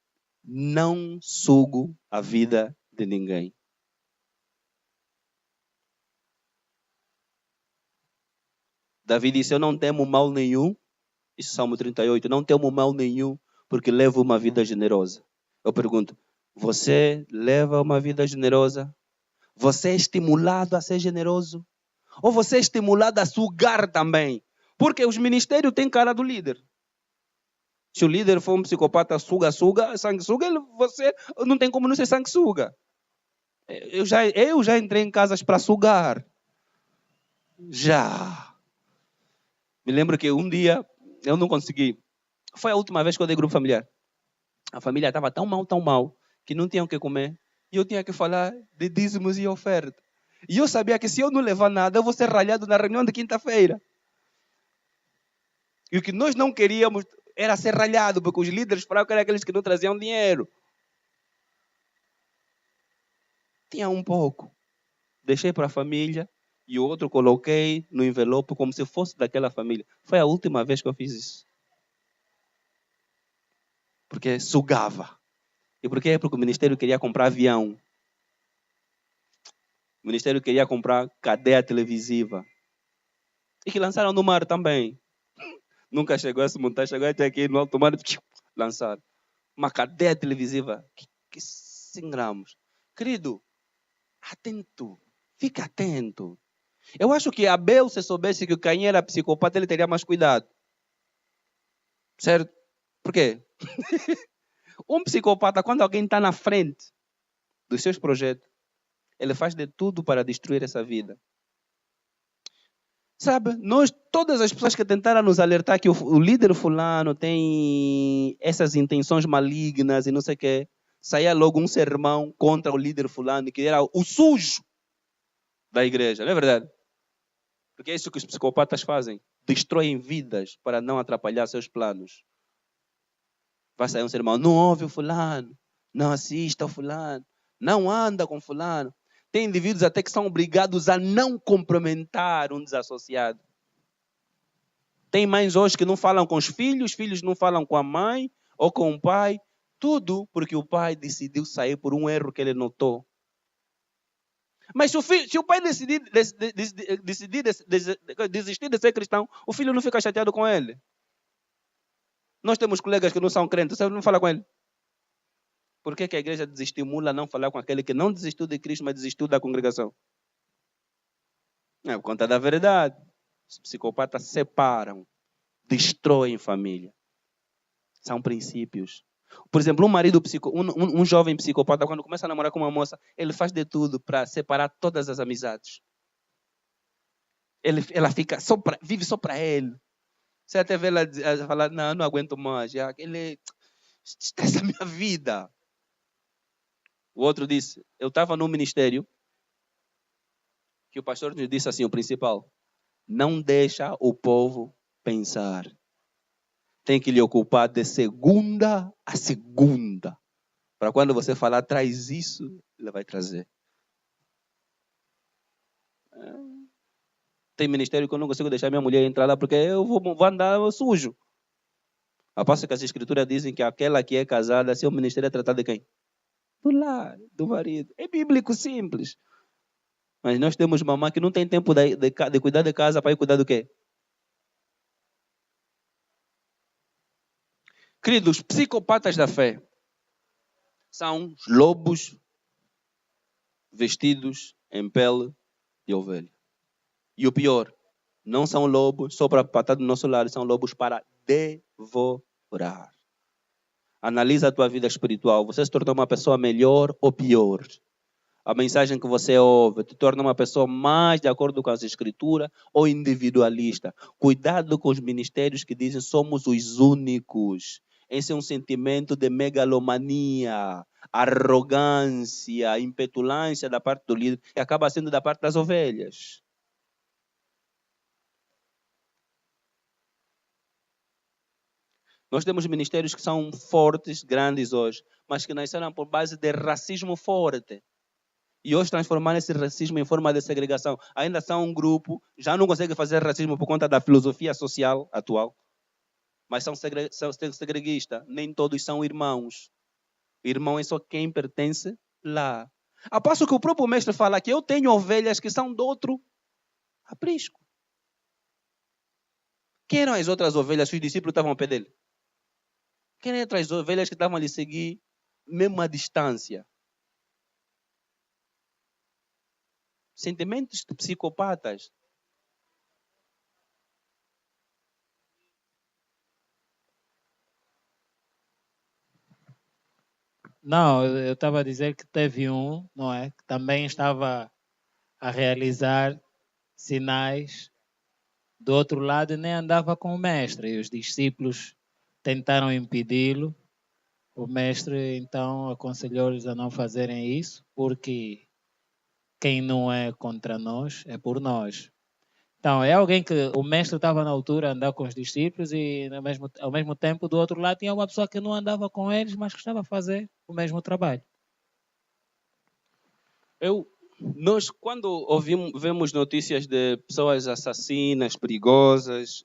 não sugo a vida de ninguém. Davi disse, eu não temo mal nenhum. Isso é Salmo 38. Não temo mal nenhum, porque levo uma vida generosa. Eu pergunto, você leva uma vida generosa? Você é estimulado a ser generoso? Ou você é estimulado a sugar também? Porque os ministérios têm cara do líder. Se o líder for um psicopata suga, sanguessuga, você não tem como não ser sanguessuga. Eu já entrei em casas para sugar. Já. Me lembro que um dia eu não consegui. Foi a última vez que eu dei grupo familiar. A família estava tão mal, que não tinham o que comer. E eu tinha que falar de dízimos e oferta. E eu sabia que se eu não levar nada, eu vou ser ralhado na reunião de quinta-feira. E o que nós não queríamos era ser ralhado, porque os líderes falavam que eram aqueles que não traziam dinheiro. Tinha um pouco. Deixei para a família e o outro coloquei no envelope como se fosse daquela família. Foi a última vez que eu fiz isso. Porque sugava. E por quê? Porque o ministério queria comprar avião. O ministério queria comprar cadeia televisiva. E que lançaram no mar também. Nunca chegou a se montar, chegou até aqui no alto mar, lançaram. Uma cadeia televisiva, que 100 gramas. Querido, atento, fica atento. Eu acho que Abel, se soubesse que o Caim era psicopata, ele teria mais cuidado. Certo? Por quê? Um psicopata, quando alguém está na frente dos seus projetos, ele faz de tudo para destruir essa vida. Sabe, todas as pessoas que tentaram nos alertar que o líder fulano tem essas intenções malignas e não sei o quê, saía logo um sermão contra o líder fulano, que era o sujo da igreja, não é verdade? Porque é isso que os psicopatas fazem. Destroem vidas para não atrapalhar seus planos. Vai sair um sermão, não ouve o fulano, não assista ao fulano, não anda com fulano. Tem indivíduos até que são obrigados a não cumprimentar um desassociado. Tem mães hoje que não falam com os filhos não falam com a mãe ou com o pai. Tudo porque o pai decidiu sair por um erro que ele notou. Mas se o pai decidir desistir de ser cristão, o filho não fica chateado com ele. Nós temos colegas que não são crentes, você não fala com ele. Por que a igreja desestimula a não falar com aquele que não desistiu de Cristo, mas desistiu da congregação? É por conta da verdade. Os psicopatas separam, destroem família. São princípios. Por exemplo, um jovem psicopata, quando começa a namorar com uma moça, ele faz de tudo para separar todas as amizades. Ela vive só para ele. Você até vê ela falar, não aguento mais. Ele estressa a minha vida. O outro disse, eu estava num ministério que o pastor nos disse assim, o principal, não deixa o povo pensar. Tem que lhe ocupar de segunda a segunda. Para quando você falar, traz isso, ele vai trazer. Tem ministério que eu não consigo deixar minha mulher entrar lá porque eu vou andar sujo. A passo que as escrituras dizem que aquela que é casada, seu ministério é tratar de quem? Do lar, do marido. É bíblico simples. Mas nós temos mamãe que não tem tempo de cuidar de casa para ir cuidar do quê? Queridos, psicopatas da fé são lobos vestidos em pele de ovelha. E o pior, não são lobos só para estar do nosso lado, são lobos para devorar. Analisa a tua vida espiritual. Você se tornou uma pessoa melhor ou pior? A mensagem que você ouve te torna uma pessoa mais de acordo com as escrituras ou individualista? Cuidado com os ministérios que dizem somos os únicos. Esse é um sentimento de megalomania, arrogância, impetulância da parte do líder e acaba sendo da parte das ovelhas. Nós temos ministérios que são fortes, grandes hoje, mas que nasceram por base de racismo forte. E hoje transformaram esse racismo em forma de segregação. Ainda são um grupo, já não consegue fazer racismo por conta da filosofia social atual. Mas são segreguistas. Nem todos são irmãos. Irmão é só quem pertence lá. A passo que o próprio mestre fala que eu tenho ovelhas que são do outro aprisco. Quem eram as outras ovelhas que os discípulos estavam ao pé dele? Quem eram as ovelhas que estavam a lhe seguir mesmo à distância? Sentimentos de psicopatas. Não, eu estava a dizer que teve um, não é? Que também estava a realizar sinais do outro lado e nem andava com o mestre. E os discípulos tentaram impedi-lo. O mestre então aconselhou-lhes a não fazerem isso, porque quem não é contra nós é por nós. Então, é alguém que o mestre estava na altura a andar com os discípulos e ao mesmo tempo do outro lado tinha uma pessoa que não andava com eles, mas que estava a fazer o mesmo trabalho. Nós, quando vemos notícias de pessoas assassinas, perigosas,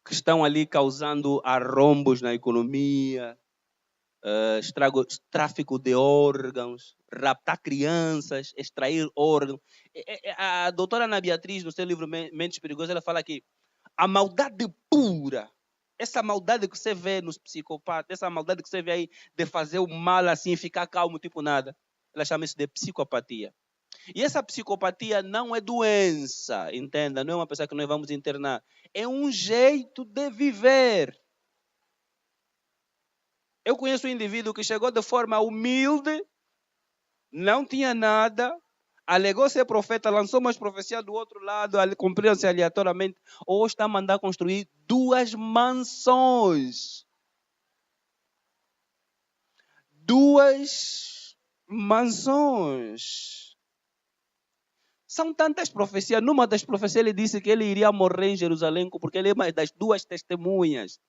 que estão ali causando arrombos na economia, tráfico de órgãos, raptar crianças, extrair órgãos. A doutora Ana Beatriz, no seu livro Mentes Perigosas, ela fala que a maldade pura, essa maldade que você vê nos psicopatas, essa maldade que você vê aí de fazer o mal assim, ficar calmo, tipo nada, ela chama isso de psicopatia. E essa psicopatia não é doença, entenda, não é uma pessoa que nós vamos internar, é um jeito de viver. Eu conheço um indivíduo que chegou de forma humilde, não tinha nada, alegou ser profeta, lançou umas profecias do outro lado, cumpriram-se aleatoriamente, ou está a mandar construir 2 mansões. 2 mansões. São tantas profecias. Numa das profecias ele disse que ele iria morrer em Jerusalém porque ele é uma das 2 testemunhas.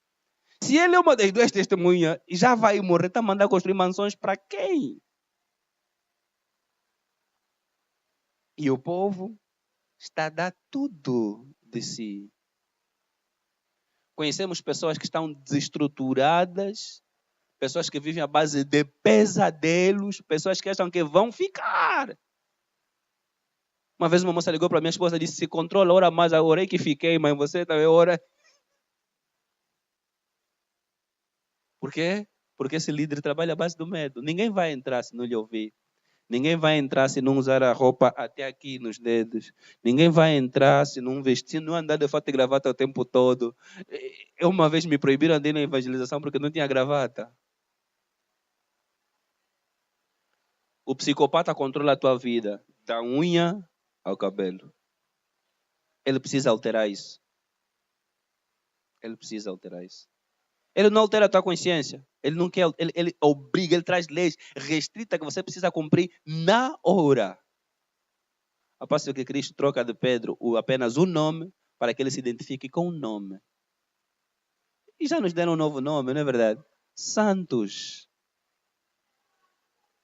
Se ele é uma das 2 testemunhas e já vai morrer, está a mandar construir mansões para quem? E o povo está a dar tudo de si. Conhecemos pessoas que estão desestruturadas, pessoas que vivem à base de pesadelos, pessoas que acham que vão ficar. Uma vez uma moça ligou para minha esposa e disse, se controla, ora mais, eu orei que fiquei, mas você também ora. Por quê? Porque esse líder trabalha à base do medo. Ninguém vai entrar se não lhe ouvir. Ninguém vai entrar se não usar a roupa até aqui nos dedos. Ninguém vai entrar se não vestir, se não andar de fato e gravata o tempo todo. Eu uma vez me proibiram de ir na evangelização porque não tinha gravata. O psicopata controla a tua vida, da unha ao cabelo. Ele precisa alterar isso. Ele precisa alterar isso. Ele não altera a tua consciência. Ele não quer, ele obriga, ele traz leis restritas que você precisa cumprir na hora. A passo que Cristo troca de Pedro apenas um nome para que ele se identifique com um nome. E já nos deram um novo nome, não é verdade? Santos.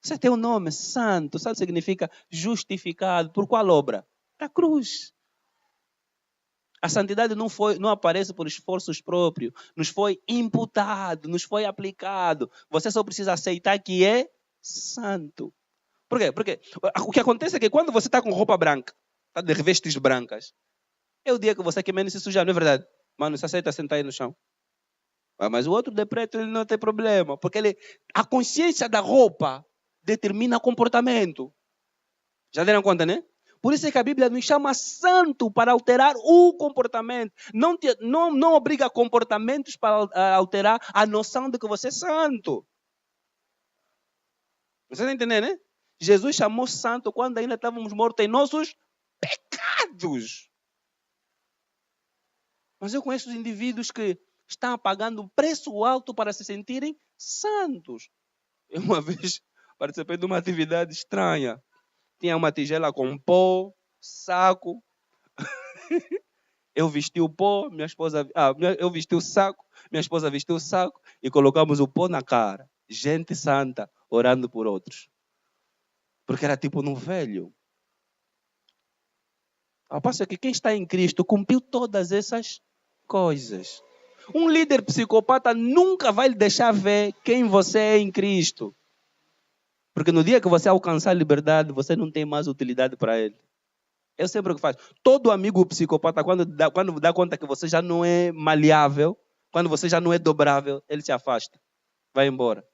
Você tem um nome, santo. Santo significa justificado. Por qual obra? Da cruz. A santidade não aparece por esforços próprios. Nos foi imputado, nos foi aplicado. Você só precisa aceitar que é santo. Por quê? Porque o que acontece é que quando você está com roupa branca, está de vestes brancas, é o dia que você quer menos se sujar, não é verdade? Mano, você aceita sentar aí no chão. Mas o outro de preto ele não tem problema, porque a consciência da roupa determina o comportamento. Já deram conta, né? Por isso é que a Bíblia nos chama santo para alterar o comportamento. Não obriga comportamentos para alterar a noção de que você é santo. Você está entendendo, né? Jesus chamou santo quando ainda estávamos mortos em nossos pecados. Mas eu conheço os indivíduos que estão pagando um preço alto para se sentirem santos. Eu uma vez participei de uma atividade estranha. Tinha uma tigela com pó, saco. Eu vesti o pó, eu vesti o saco, minha esposa vestiu o saco e colocamos o pó na cara. Gente santa orando por outros. Porque era tipo no velho. Ao passo que quem está em Cristo cumpriu todas essas coisas. Um líder psicopata nunca vai lhe deixar ver quem você é em Cristo. Porque no dia que você alcançar a liberdade, você não tem mais utilidade para ele. Eu sempre o que faço. Todo amigo psicopata, quando dá conta que você já não é maleável, quando você já não é dobrável, ele se afasta. Vai embora.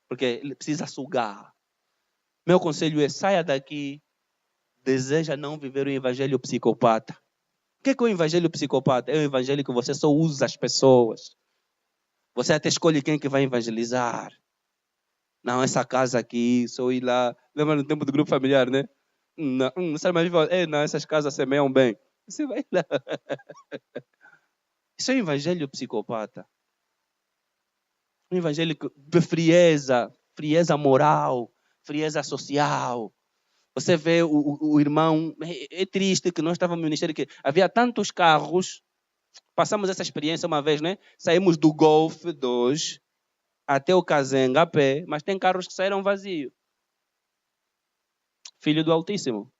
Porque ele precisa sugar. Meu conselho é: saia daqui. Deseja não viver o evangelho psicopata. O que é o evangelho psicopata? É o evangelho que você só usa as pessoas. Você até escolhe quem que vai evangelizar. Não, essa casa aqui, só ir lá. Lembra no tempo do grupo familiar, né? Não, não, essas casas semeiam bem. Você vai lá. Isso é um evangelho psicopata. Um evangelho de frieza moral, frieza social. Você vê o irmão, é triste que nós estávamos no ministério que havia tantos carros. Passamos essa experiência uma vez, né? Saímos do Golf 2 até o Kazenga a pé, mas tem carros que saíram vazios. Filho do Altíssimo.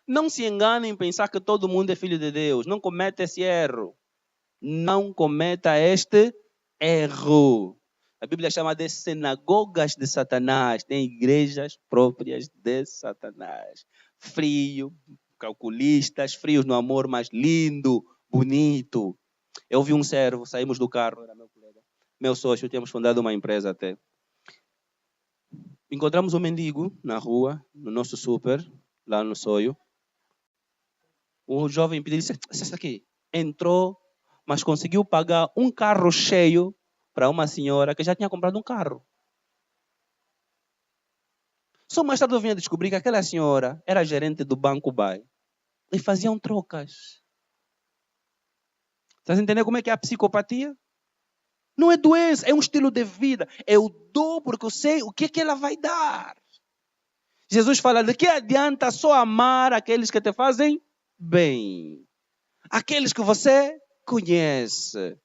Não se enganem em pensar que todo mundo é filho de Deus. Não cometa esse erro. Não cometa este erro. A Bíblia chama de sinagogas de Satanás. Tem igrejas próprias de Satanás. Frio, calculistas, frios no amor, mas lindo, bonito. Eu vi um servo, saímos do carro, era meu colega, meu sócio, tínhamos fundado uma empresa até. Encontramos um mendigo na rua, no nosso super, lá no Soio. O jovem pediu, disse, essa aqui, entrou, mas conseguiu pagar um carro cheio para uma senhora que já tinha comprado um carro. Só mais tarde eu vim a descobrir que aquela senhora era gerente do Banco Bay e faziam trocas. Estás entendendo como é que é a psicopatia? Não é doença, é um estilo de vida. Eu dou porque eu sei o que é que ela vai dar. Jesus fala, de que adianta só amar aqueles que te fazem bem? Aqueles que você conhece.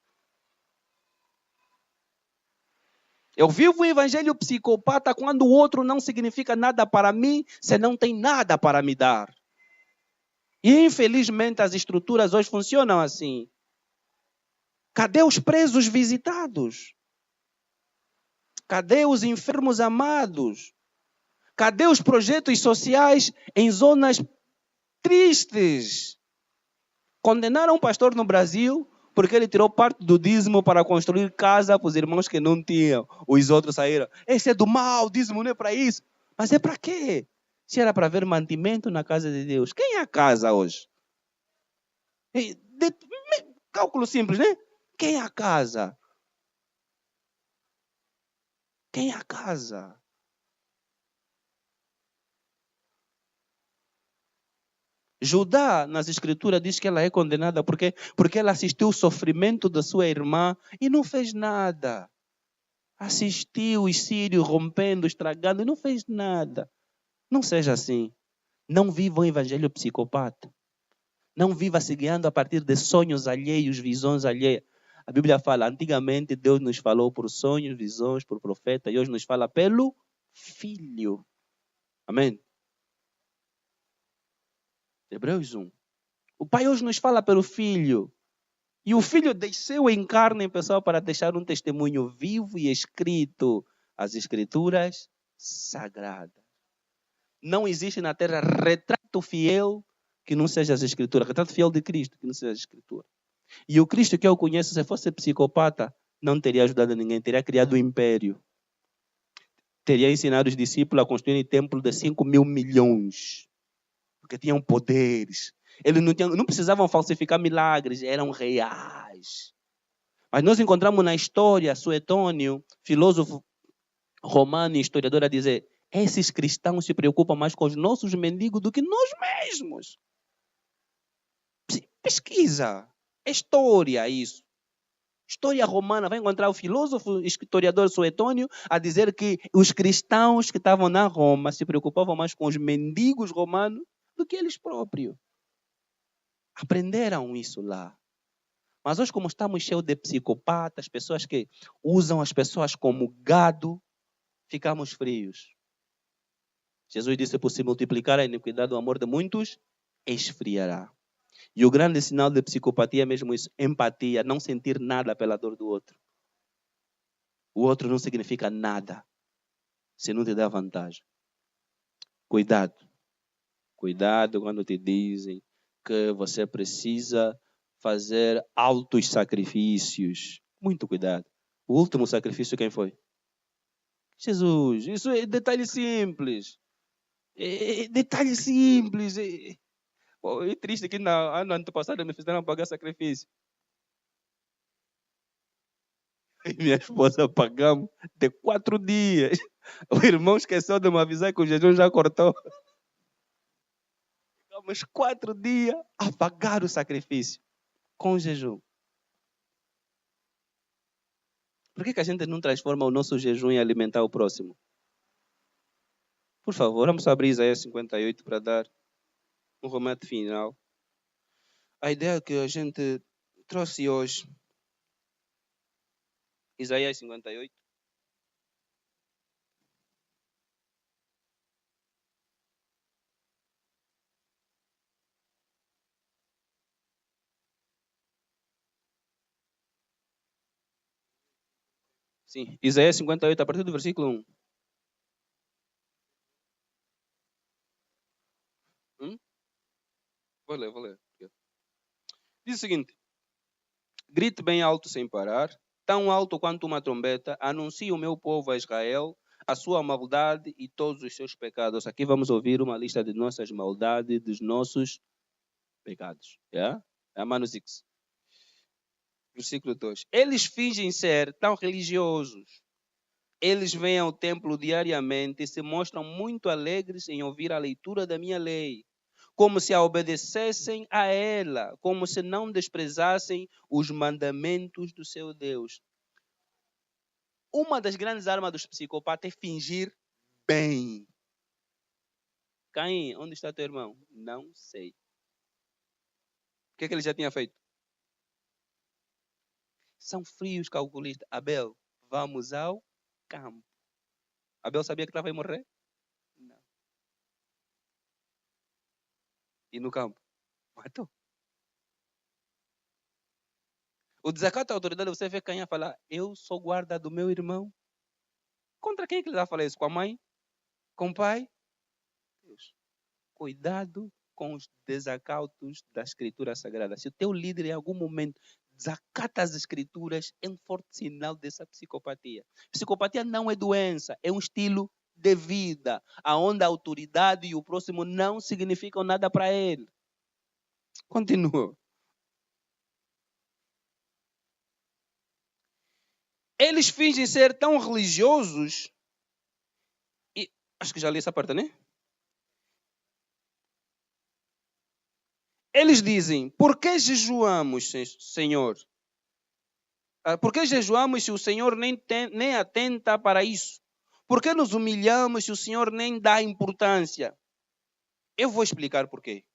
Eu vivo o evangelho psicopata quando o outro não significa nada para mim, se não tem nada para me dar. E infelizmente as estruturas hoje funcionam assim. Cadê os presos visitados? Cadê os enfermos amados? Cadê os projetos sociais em zonas tristes? Condenaram um pastor no Brasil porque ele tirou parte do dízimo para construir casa para os irmãos que não tinham. Os outros saíram. Esse é do mal, o dízimo não é para isso. Mas é para quê? Se era para ver mantimento na casa de Deus. Quem é a casa hoje? Cálculo simples, né? Quem é a casa? Quem é a casa? Judá, nas escrituras, diz que ela é condenada porque ela assistiu o sofrimento da sua irmã e não fez nada. Assistiu os sírios rompendo, estragando e não fez nada. Não seja assim. Não viva um evangelho psicopata. Não viva se guiando a partir de sonhos alheios, visões alheias. A Bíblia fala, antigamente Deus nos falou por sonhos, visões, por profeta, e hoje nos fala pelo Filho. Amém? Hebreus 1. O Pai hoje nos fala pelo Filho. E o Filho desceu em carne em pessoa para deixar um testemunho vivo e escrito. As Escrituras sagradas. Não existe na Terra retrato fiel que não seja as Escrituras. Retrato fiel de Cristo que não seja as Escrituras. E o Cristo que eu conheço, se fosse psicopata, não teria ajudado ninguém. Teria criado um império. Teria ensinado os discípulos a construir um templo de 5.000 milhões. Porque tinham poderes. Eles não precisavam falsificar milagres, eram reais. Mas nós encontramos na história Suetônio, filósofo romano e historiador, a dizer: esses cristãos se preocupam mais com os nossos mendigos do que nós mesmos. Pesquisa. É história isso. História romana. Vai encontrar o filósofo historiador Suetônio a dizer que os cristãos que estavam na Roma se preocupavam mais com os mendigos romanos do que eles próprios. Aprenderam isso lá. Mas hoje, como estamos cheios de psicopatas, pessoas que usam as pessoas como gado, ficamos frios. Jesus disse: por se multiplicar a iniquidade, o amor de muitos esfriará. E o grande sinal de psicopatia é mesmo isso: empatia, não sentir nada pela dor do outro. O outro não significa nada se não te dá vantagem. Cuidado. Cuidado quando te dizem que você precisa fazer altos sacrifícios. Muito cuidado. O último sacrifício quem foi? Jesus. Isso é detalhe simples. Detalhe simples. É triste que no ano passado me fizeram pagar sacrifício. E minha esposa pagamos de 4 dias. O irmão esqueceu de me avisar que o jejum já cortou. Ficamos 4 dias a pagar o sacrifício com jejum. Por que a gente não transforma o nosso jejum em alimentar o próximo? Por favor, vamos abrir Isaías 58 para dar um remate final. A ideia que a gente trouxe hoje, Isaías 58. Sim, Isaías 58, a partir do versículo 1. Vou ler. Diz o seguinte: grite bem alto sem parar, tão alto quanto uma trombeta, anuncie o meu povo a Israel, a sua maldade e todos os seus pecados. Aqui vamos ouvir uma lista de nossas maldades, dos nossos pecados. Yeah? Mano 6. Versículo 2. Eles fingem ser tão religiosos. Eles vêm ao templo diariamente e se mostram muito alegres em ouvir a leitura da minha lei, como se a obedecessem a ela, como se não desprezassem os mandamentos do seu Deus. Uma das grandes armas dos psicopatas é fingir bem. Caim, onde está teu irmão? Não sei. O que ele já tinha feito? São frios calculistas. Abel, vamos ao campo. Abel sabia que estava a morrer? Não. E no campo? Matou. O desacato à autoridade, você vê Caim a falar: eu sou guarda do meu irmão. Contra quem é que ele vai falar isso? Com a mãe? Com o pai? Deus. Cuidado com os desacautos da Escritura Sagrada. Se o teu líder em algum momento desacata as Escrituras, é um forte sinal dessa psicopatia. Psicopatia não é doença, é um estilo de vida, onde a autoridade e o próximo não significam nada para ele. Continua. Eles fingem ser tão religiosos, e acho que já li essa parte, né? Eles dizem: por que jejuamos, Senhor? Por que jejuamos se o Senhor nem atenta para isso? Por que nos humilhamos se o Senhor nem dá importância? Eu vou explicar por quê.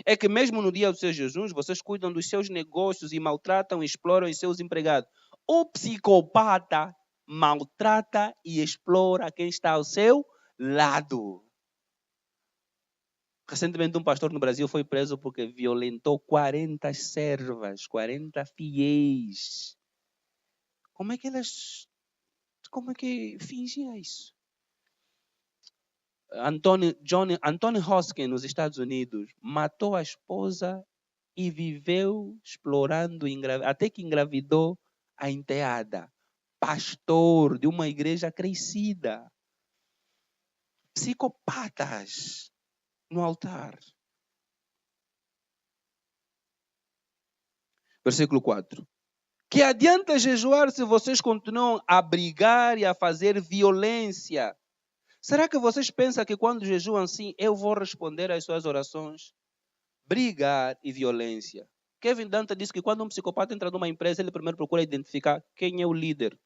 É que mesmo no dia dos seus jejuns, vocês cuidam dos seus negócios e maltratam e exploram os seus empregados. O psicopata maltrata e explora quem está ao seu lado. Recentemente, um pastor no Brasil foi preso porque violentou 40 servas, 40 fiéis. Como é que fingia isso? Anthony Hoskin, nos Estados Unidos, matou a esposa e viveu explorando, até que engravidou a enteada. Pastor de uma igreja crescida. Psicopatas no altar. Versículo 4. Que adianta jejuar se vocês continuam a brigar e a fazer violência? Será que vocês pensam que quando jejuam assim, eu vou responder às suas orações? Brigar e violência. Kevin Dante disse que quando um psicopata entra numa empresa, ele primeiro procura identificar quem é o líder.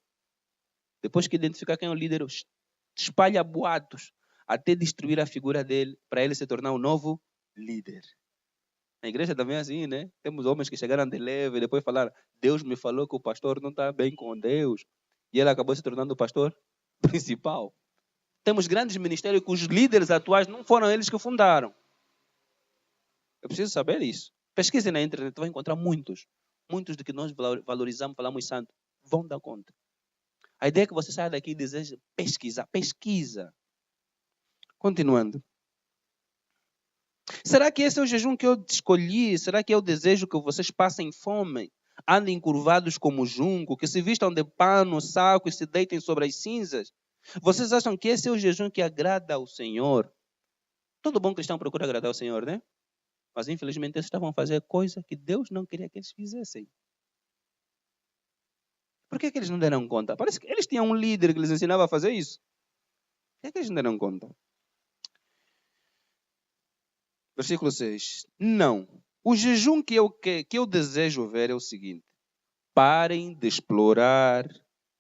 Depois que identificar quem é o líder, espalha boatos até destruir a figura dele para ele se tornar um novo líder. Na igreja também é assim, né? Temos homens que chegaram de leve e depois falaram: Deus me falou que o pastor não está bem com Deus. E ele acabou se tornando o pastor principal. Temos grandes ministérios que os líderes atuais não foram eles que fundaram. Eu preciso saber isso. Pesquise na internet, vai encontrar muitos. Muitos de que nós valorizamos, falamos santo, vão dar conta. A ideia é que você saia daqui e deseja pesquisar. Pesquisa. Continuando. Será que esse é o jejum que eu escolhi? Será que é o desejo que vocês passem fome? Andem curvados como junco, que se vistam de pano, saco e se deitem sobre as cinzas? Vocês acham que esse é o jejum que agrada ao Senhor? Todo bom cristão procura agradar ao Senhor, né? Mas infelizmente eles estavam a fazer coisa que Deus não queria que eles fizessem. Por que eles não deram conta? Parece que eles tinham um líder que lhes ensinava a fazer isso. Por que eles não deram conta? Versículo 6. Não. O jejum que eu desejo ver é o seguinte. Parem de explorar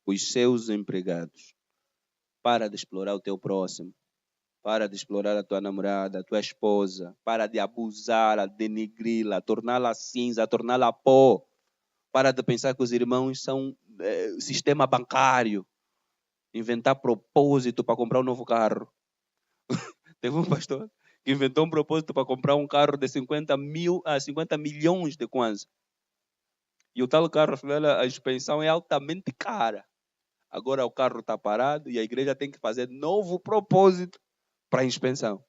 os seus empregados. Para de explorar o teu próximo. Para de explorar a tua namorada, a tua esposa. Para de abusar, a denegri-la, torná-la cinza, torná-la pó. Para de pensar que os irmãos são sistema bancário. Inventar propósito para comprar um novo carro. Teve um pastor que inventou um propósito para comprar um carro de 50 milhões de kwanza. E o tal carro, a expensão é altamente cara. Agora o carro está parado e a igreja tem que fazer novo propósito para a expensão.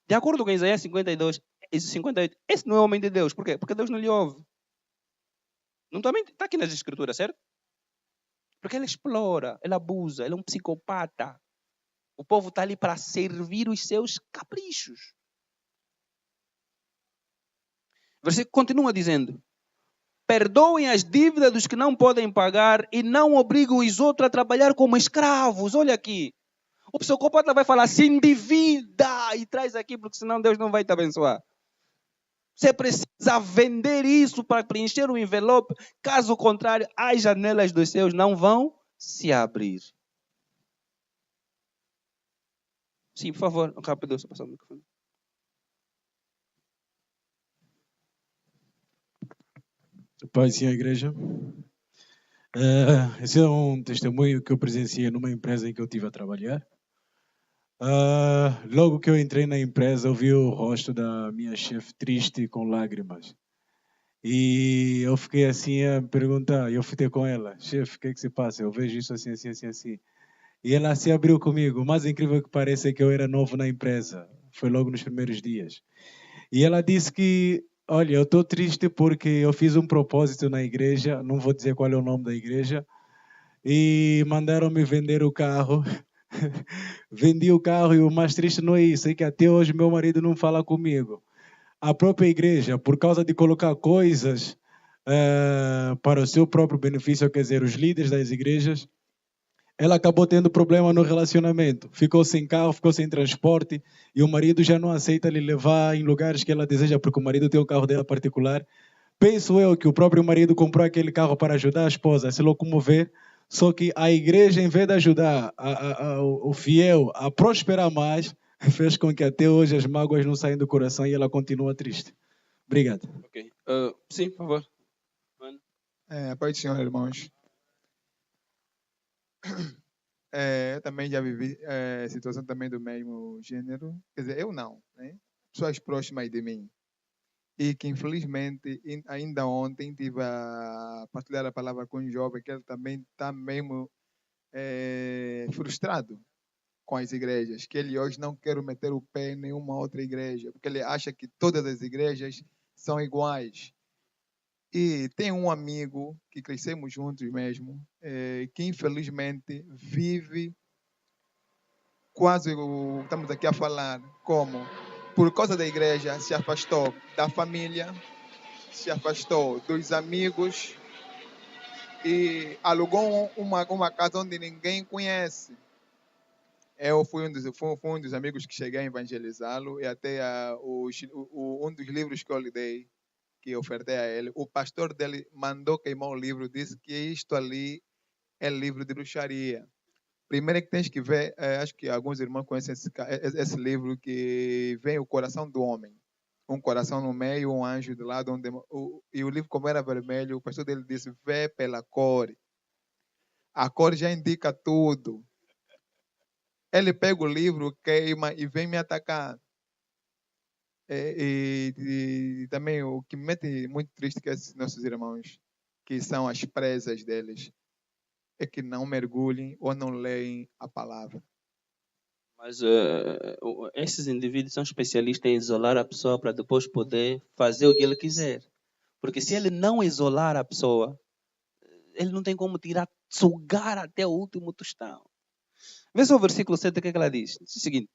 De acordo com Isaías 52, 58, esse não é homem de Deus. Por quê? Porque Deus não lhe ouve. Não está aqui nas escrituras, certo? Porque ele explora, ele abusa, ele é um psicopata. O povo está ali para servir os seus caprichos. O versículo continua dizendo: perdoem as dívidas dos que não podem pagar e não obriguem os outros a trabalhar como escravos. Olha aqui. O psicopata vai falar: se endivida e traz aqui, porque senão Deus não vai te abençoar. Você precisa vender isso para preencher o envelope. Caso contrário, as janelas dos céus não vão se abrir. Sim, por favor, rápido, só passar o microfone. Paz, Senhor, igreja. Esse é um testemunho que eu presenciei numa empresa em que eu estive a trabalhar. Logo que eu entrei na empresa, eu vi o rosto da minha chefe triste com lágrimas. E eu fiquei assim a perguntar, eu fiquei com ela: chefe, o que é que se passa? Eu vejo isso assim, assim, assim, assim. E ela se abriu comigo. O mais incrível que parece é que eu era novo na empresa. Foi logo nos primeiros dias. E ela disse que, olha, eu estou triste porque eu fiz um propósito na igreja, não vou dizer qual é o nome da igreja, e mandaram-me vender o carro. Vendi o carro e o mais triste não é isso, é que até hoje meu marido não fala comigo. A própria igreja, por causa de colocar coisas para o seu próprio benefício, quer dizer, os líderes das igrejas, ela acabou tendo problema no relacionamento. Ficou sem carro, ficou sem transporte e o marido já não aceita lhe levar em lugares que ela deseja, porque o marido tem um carro dela particular. Penso eu que o próprio marido comprou aquele carro para ajudar a esposa a se locomover, só que a igreja, em vez de ajudar o fiel a prosperar mais, fez com que até hoje as mágoas não saem do coração e ela continua triste. Obrigado. Ok. Sim, por favor. Pai do Senhor, irmãos. eu também já vivi situação também do mesmo gênero. Quer dizer, eu não, né? Pessoas próximas de mim. E que, infelizmente, ainda ontem tive a partilhar a palavra com um jovem que ele também está mesmo frustrado com as igrejas, que ele hoje não quer meter o pé em nenhuma outra igreja, porque ele acha que todas as igrejas são iguais. E tem um amigo que crescemos juntos mesmo, que infelizmente vive quase, estamos aqui a falar, como por causa da igreja se afastou da família, se afastou dos amigos e alugou uma casa onde ninguém conhece. Eu fui um dos amigos que cheguei a evangelizá-lo e até um dos livros que eu lhe dei, que ofertei a ele, o pastor dele mandou queimar o livro, disse que isto ali é livro de bruxaria. Primeiro é que tens que ver, acho que alguns irmãos conhecem esse livro, que vem o coração do homem. Um coração no meio, um anjo do lado. E o livro, como era vermelho, o pastor dele disse, vê pela cor. A cor já indica tudo. Ele pega o livro, queima e vem me atacar. E também o que me mete muito triste que esses nossos irmãos, que são as presas deles, é que não mergulhem ou não leem a palavra. Mas esses indivíduos são especialistas em isolar a pessoa para depois poder fazer o que ele quiser. Porque se ele não isolar a pessoa, ele não tem como tirar, sugar até o último tostão. Vê só o versículo 7, o que ela diz. Diz o seguinte: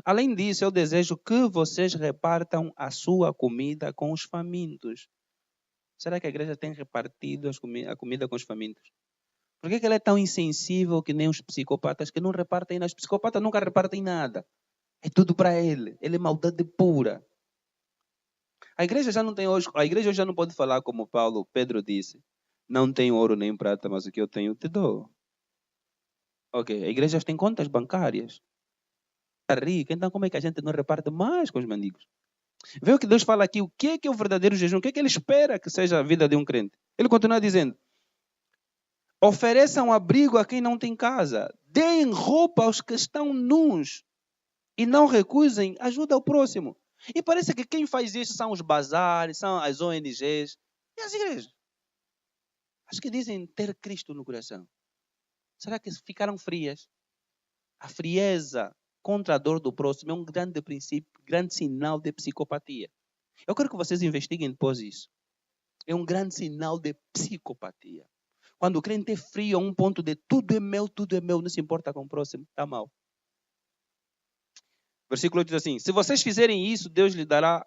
além disso, eu desejo que vocês repartam a sua comida com os famintos. Será que a igreja tem repartido a comida com os famintos? Por que ela é tão insensível que nem os psicopatas que não repartem nada? Os psicopatas nunca repartem nada. É tudo para ele. Ele é maldade pura. A igreja já não tem hoje. A igreja hoje já não pode falar como Pedro disse. Não tenho ouro nem prata, mas o que eu tenho te dou. Ok, a igreja tem contas bancárias. Está rica, então como é que a gente não reparte mais com os mendigos? Vê o que Deus fala aqui. O que é o verdadeiro jejum? O que é que ele espera que seja a vida de um crente? Ele continua dizendo: ofereçam abrigo a quem não tem casa. Deem roupa aos que estão nus. E não recusem ajuda ao próximo. E parece que quem faz isso são os bazares, são as ONGs e as igrejas. Acho que dizem ter Cristo no coração. Será que ficaram frias? A frieza contra a dor do próximo é um grande princípio, grande sinal de psicopatia. Eu quero que vocês investiguem depois isso. É um grande sinal de psicopatia. Quando o crente é frio a um ponto de tudo é meu, não se importa com o próximo, está mal. Versículo 8 diz assim: se vocês fizerem isso, Deus lhe dará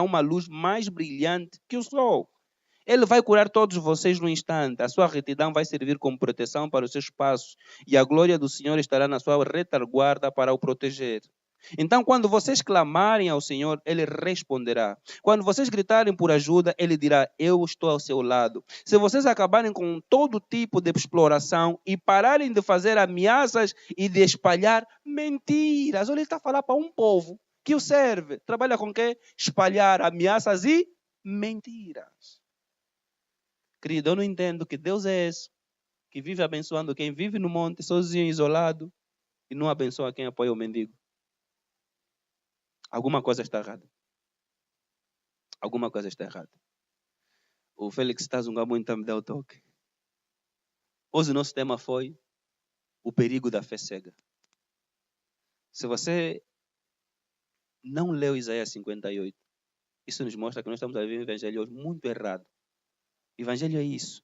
uma luz mais brilhante que o sol. Ele vai curar todos vocês no instante. A sua retidão vai servir como proteção para os seus passos. E a glória do Senhor estará na sua retaguarda para o proteger. Então, quando vocês clamarem ao Senhor, Ele responderá. Quando vocês gritarem por ajuda, Ele dirá: eu estou ao seu lado. Se vocês acabarem com todo tipo de exploração e pararem de fazer ameaças e de espalhar mentiras. Olha, Ele está a falar para um povo que o serve. Trabalha com o quê? Espalhar ameaças e mentiras. Querido, eu não entendo que Deus é esse, que vive abençoando quem vive no monte, sozinho, isolado, e não abençoa quem apoia o mendigo. Alguma coisa está errada. Alguma coisa está errada. O Félix está a zungar muito a me dar o toque. Hoje o nosso tema foi o perigo da fé cega. Se você não leu Isaías 58, isso nos mostra que nós estamos a viver um evangelho hoje muito errado. Evangelho é isso.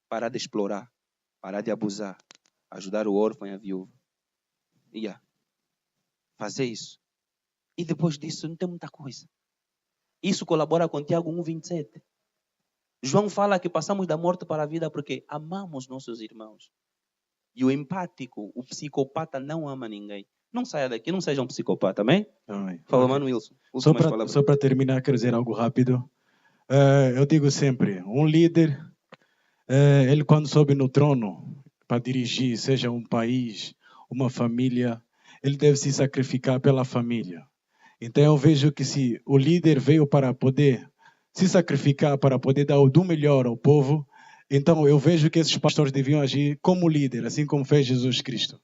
Parar de explorar. Parar de abusar. Ajudar o órfão e a viúva. Fazer isso. E depois disso não tem muita coisa. Isso colabora com Tiago 1,27. João fala que passamos da morte para a vida porque amamos nossos irmãos. E o empático, o psicopata não ama ninguém. Não saia daqui, não seja um psicopata, amém? Amém. Fala, Mano Wilson. Só para terminar, quero dizer algo rápido. Eu digo sempre, um líder, ele quando sobe no trono para dirigir, seja um país, uma família, ele deve se sacrificar pela família. Então eu vejo que se o líder veio para poder se sacrificar, para poder dar o do melhor ao povo, Então, eu vejo que esses pastores deviam agir como líder, assim como fez Jesus Cristo.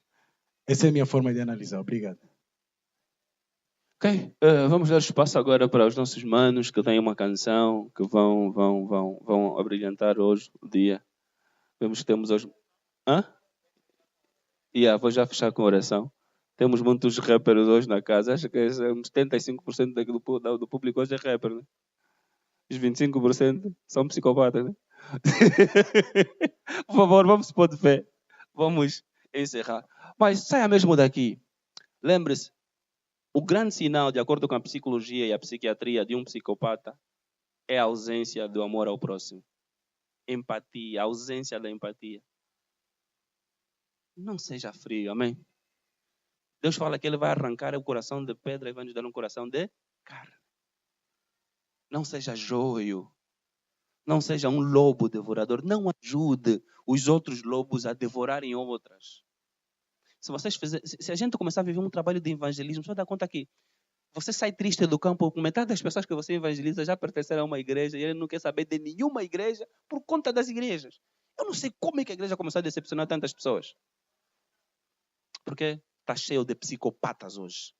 Essa é a minha forma de analisar. Obrigado. Ok, vamos dar espaço agora para os nossos manos que têm uma canção que vão abrilhantar hoje o dia. Vemos que temos hoje. Hã? Vou já fechar com oração. Temos muitos rappers hoje na casa. Acho que 75% do público hoje é rapper, né? Os 25% são psicopatas, né? Por favor, vamos pôr de fé. Vamos encerrar. Mas saia mesmo daqui. Lembre-se, o grande sinal, de acordo com a psicologia e a psiquiatria de um psicopata, é a ausência do amor ao próximo. Empatia, a ausência da empatia. Não seja frio, amém? Deus fala que Ele vai arrancar o coração de pedra e vai nos dar um coração de carne. Não seja joio. Não seja um lobo devorador. Não ajude os outros lobos a devorarem outras. Se a gente começar a viver um trabalho de evangelismo, você vai dar conta que você sai triste do campo, com metade das pessoas que você evangeliza já pertenceram a uma igreja e ele não quer saber de nenhuma igreja por conta das igrejas. Eu não sei como é que a igreja começou a decepcionar tantas pessoas. Porque está cheio de psicopatas hoje.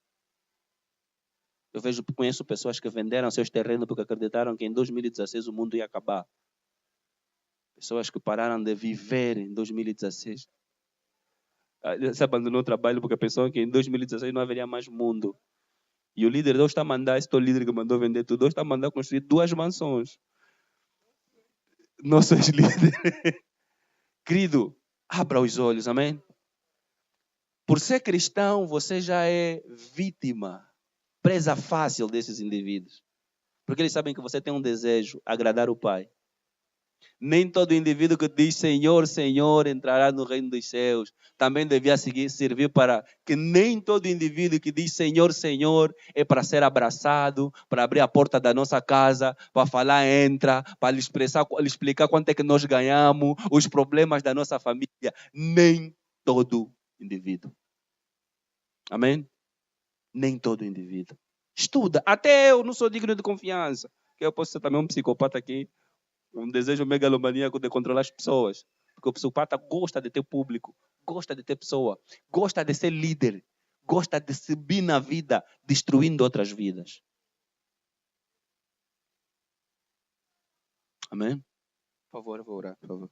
Conheço pessoas que venderam seus terrenos porque acreditaram que em 2016 o mundo ia acabar. Pessoas que pararam de viver em 2016. Se abandonou o trabalho porque pensou que em 2016 não haveria mais mundo. E o líder Deus está a mandar, esse líder que mandou vender tudo, Deus está a mandar construir 2 mansões. Nossos líderes. Querido, abra os olhos, amém? Por ser cristão, você já é vítima, presa fácil desses indivíduos. Porque eles sabem que você tem um desejo, agradar o Pai. Nem todo indivíduo que diz Senhor, Senhor entrará no reino dos céus. Também devia servir para que nem todo indivíduo que diz Senhor, Senhor é para ser abraçado, para abrir a porta da nossa casa, para falar entra, para lhe explicar quanto é que nós ganhamos, os problemas da nossa família. Nem todo indivíduo. Amém? Nem todo indivíduo. Estuda. Até eu não sou digno de confiança. Que eu posso ser também um psicopata aqui. Um desejo megalomaníaco de controlar as pessoas. Porque o psicopata gosta de ter público, gosta de ter pessoa, gosta de ser líder, gosta de subir na vida, destruindo outras vidas. Amém? Por favor, eu vou orar, por favor.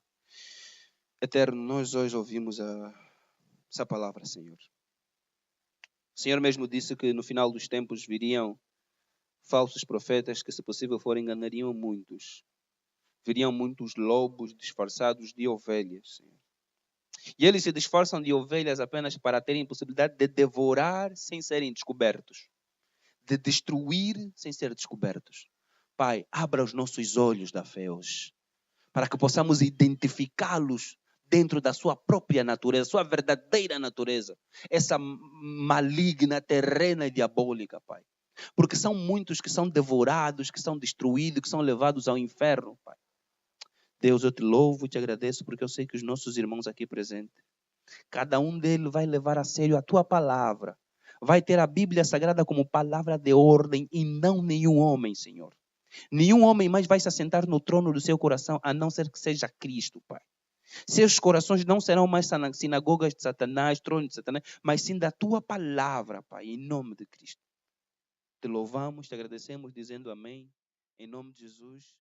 Eterno, nós hoje ouvimos essa palavra, Senhor. O Senhor mesmo disse que no final dos tempos viriam falsos profetas que, se possível for, enganariam muitos. Viriam muitos lobos disfarçados de ovelhas, Senhor. E eles se disfarçam de ovelhas apenas para terem possibilidade de devorar sem serem descobertos. De destruir sem ser descobertos. Pai, abra os nossos olhos da fé hoje. Para que possamos identificá-los dentro da sua própria natureza, sua verdadeira natureza. Essa maligna, terrena e diabólica, Pai. Porque são muitos que são devorados, que são destruídos, que são levados ao inferno, Pai. Deus, eu te louvo e te agradeço porque eu sei que os nossos irmãos aqui presentes, cada um deles vai levar a sério a tua palavra. Vai ter a Bíblia Sagrada como palavra de ordem e não nenhum homem, Senhor. Nenhum homem mais vai se assentar no trono do seu coração a não ser que seja Cristo, Pai. Seus corações não serão mais sinagogas de Satanás, trono de Satanás, mas sim da tua palavra, Pai, em nome de Cristo. Te louvamos, te agradecemos dizendo amém, em nome de Jesus.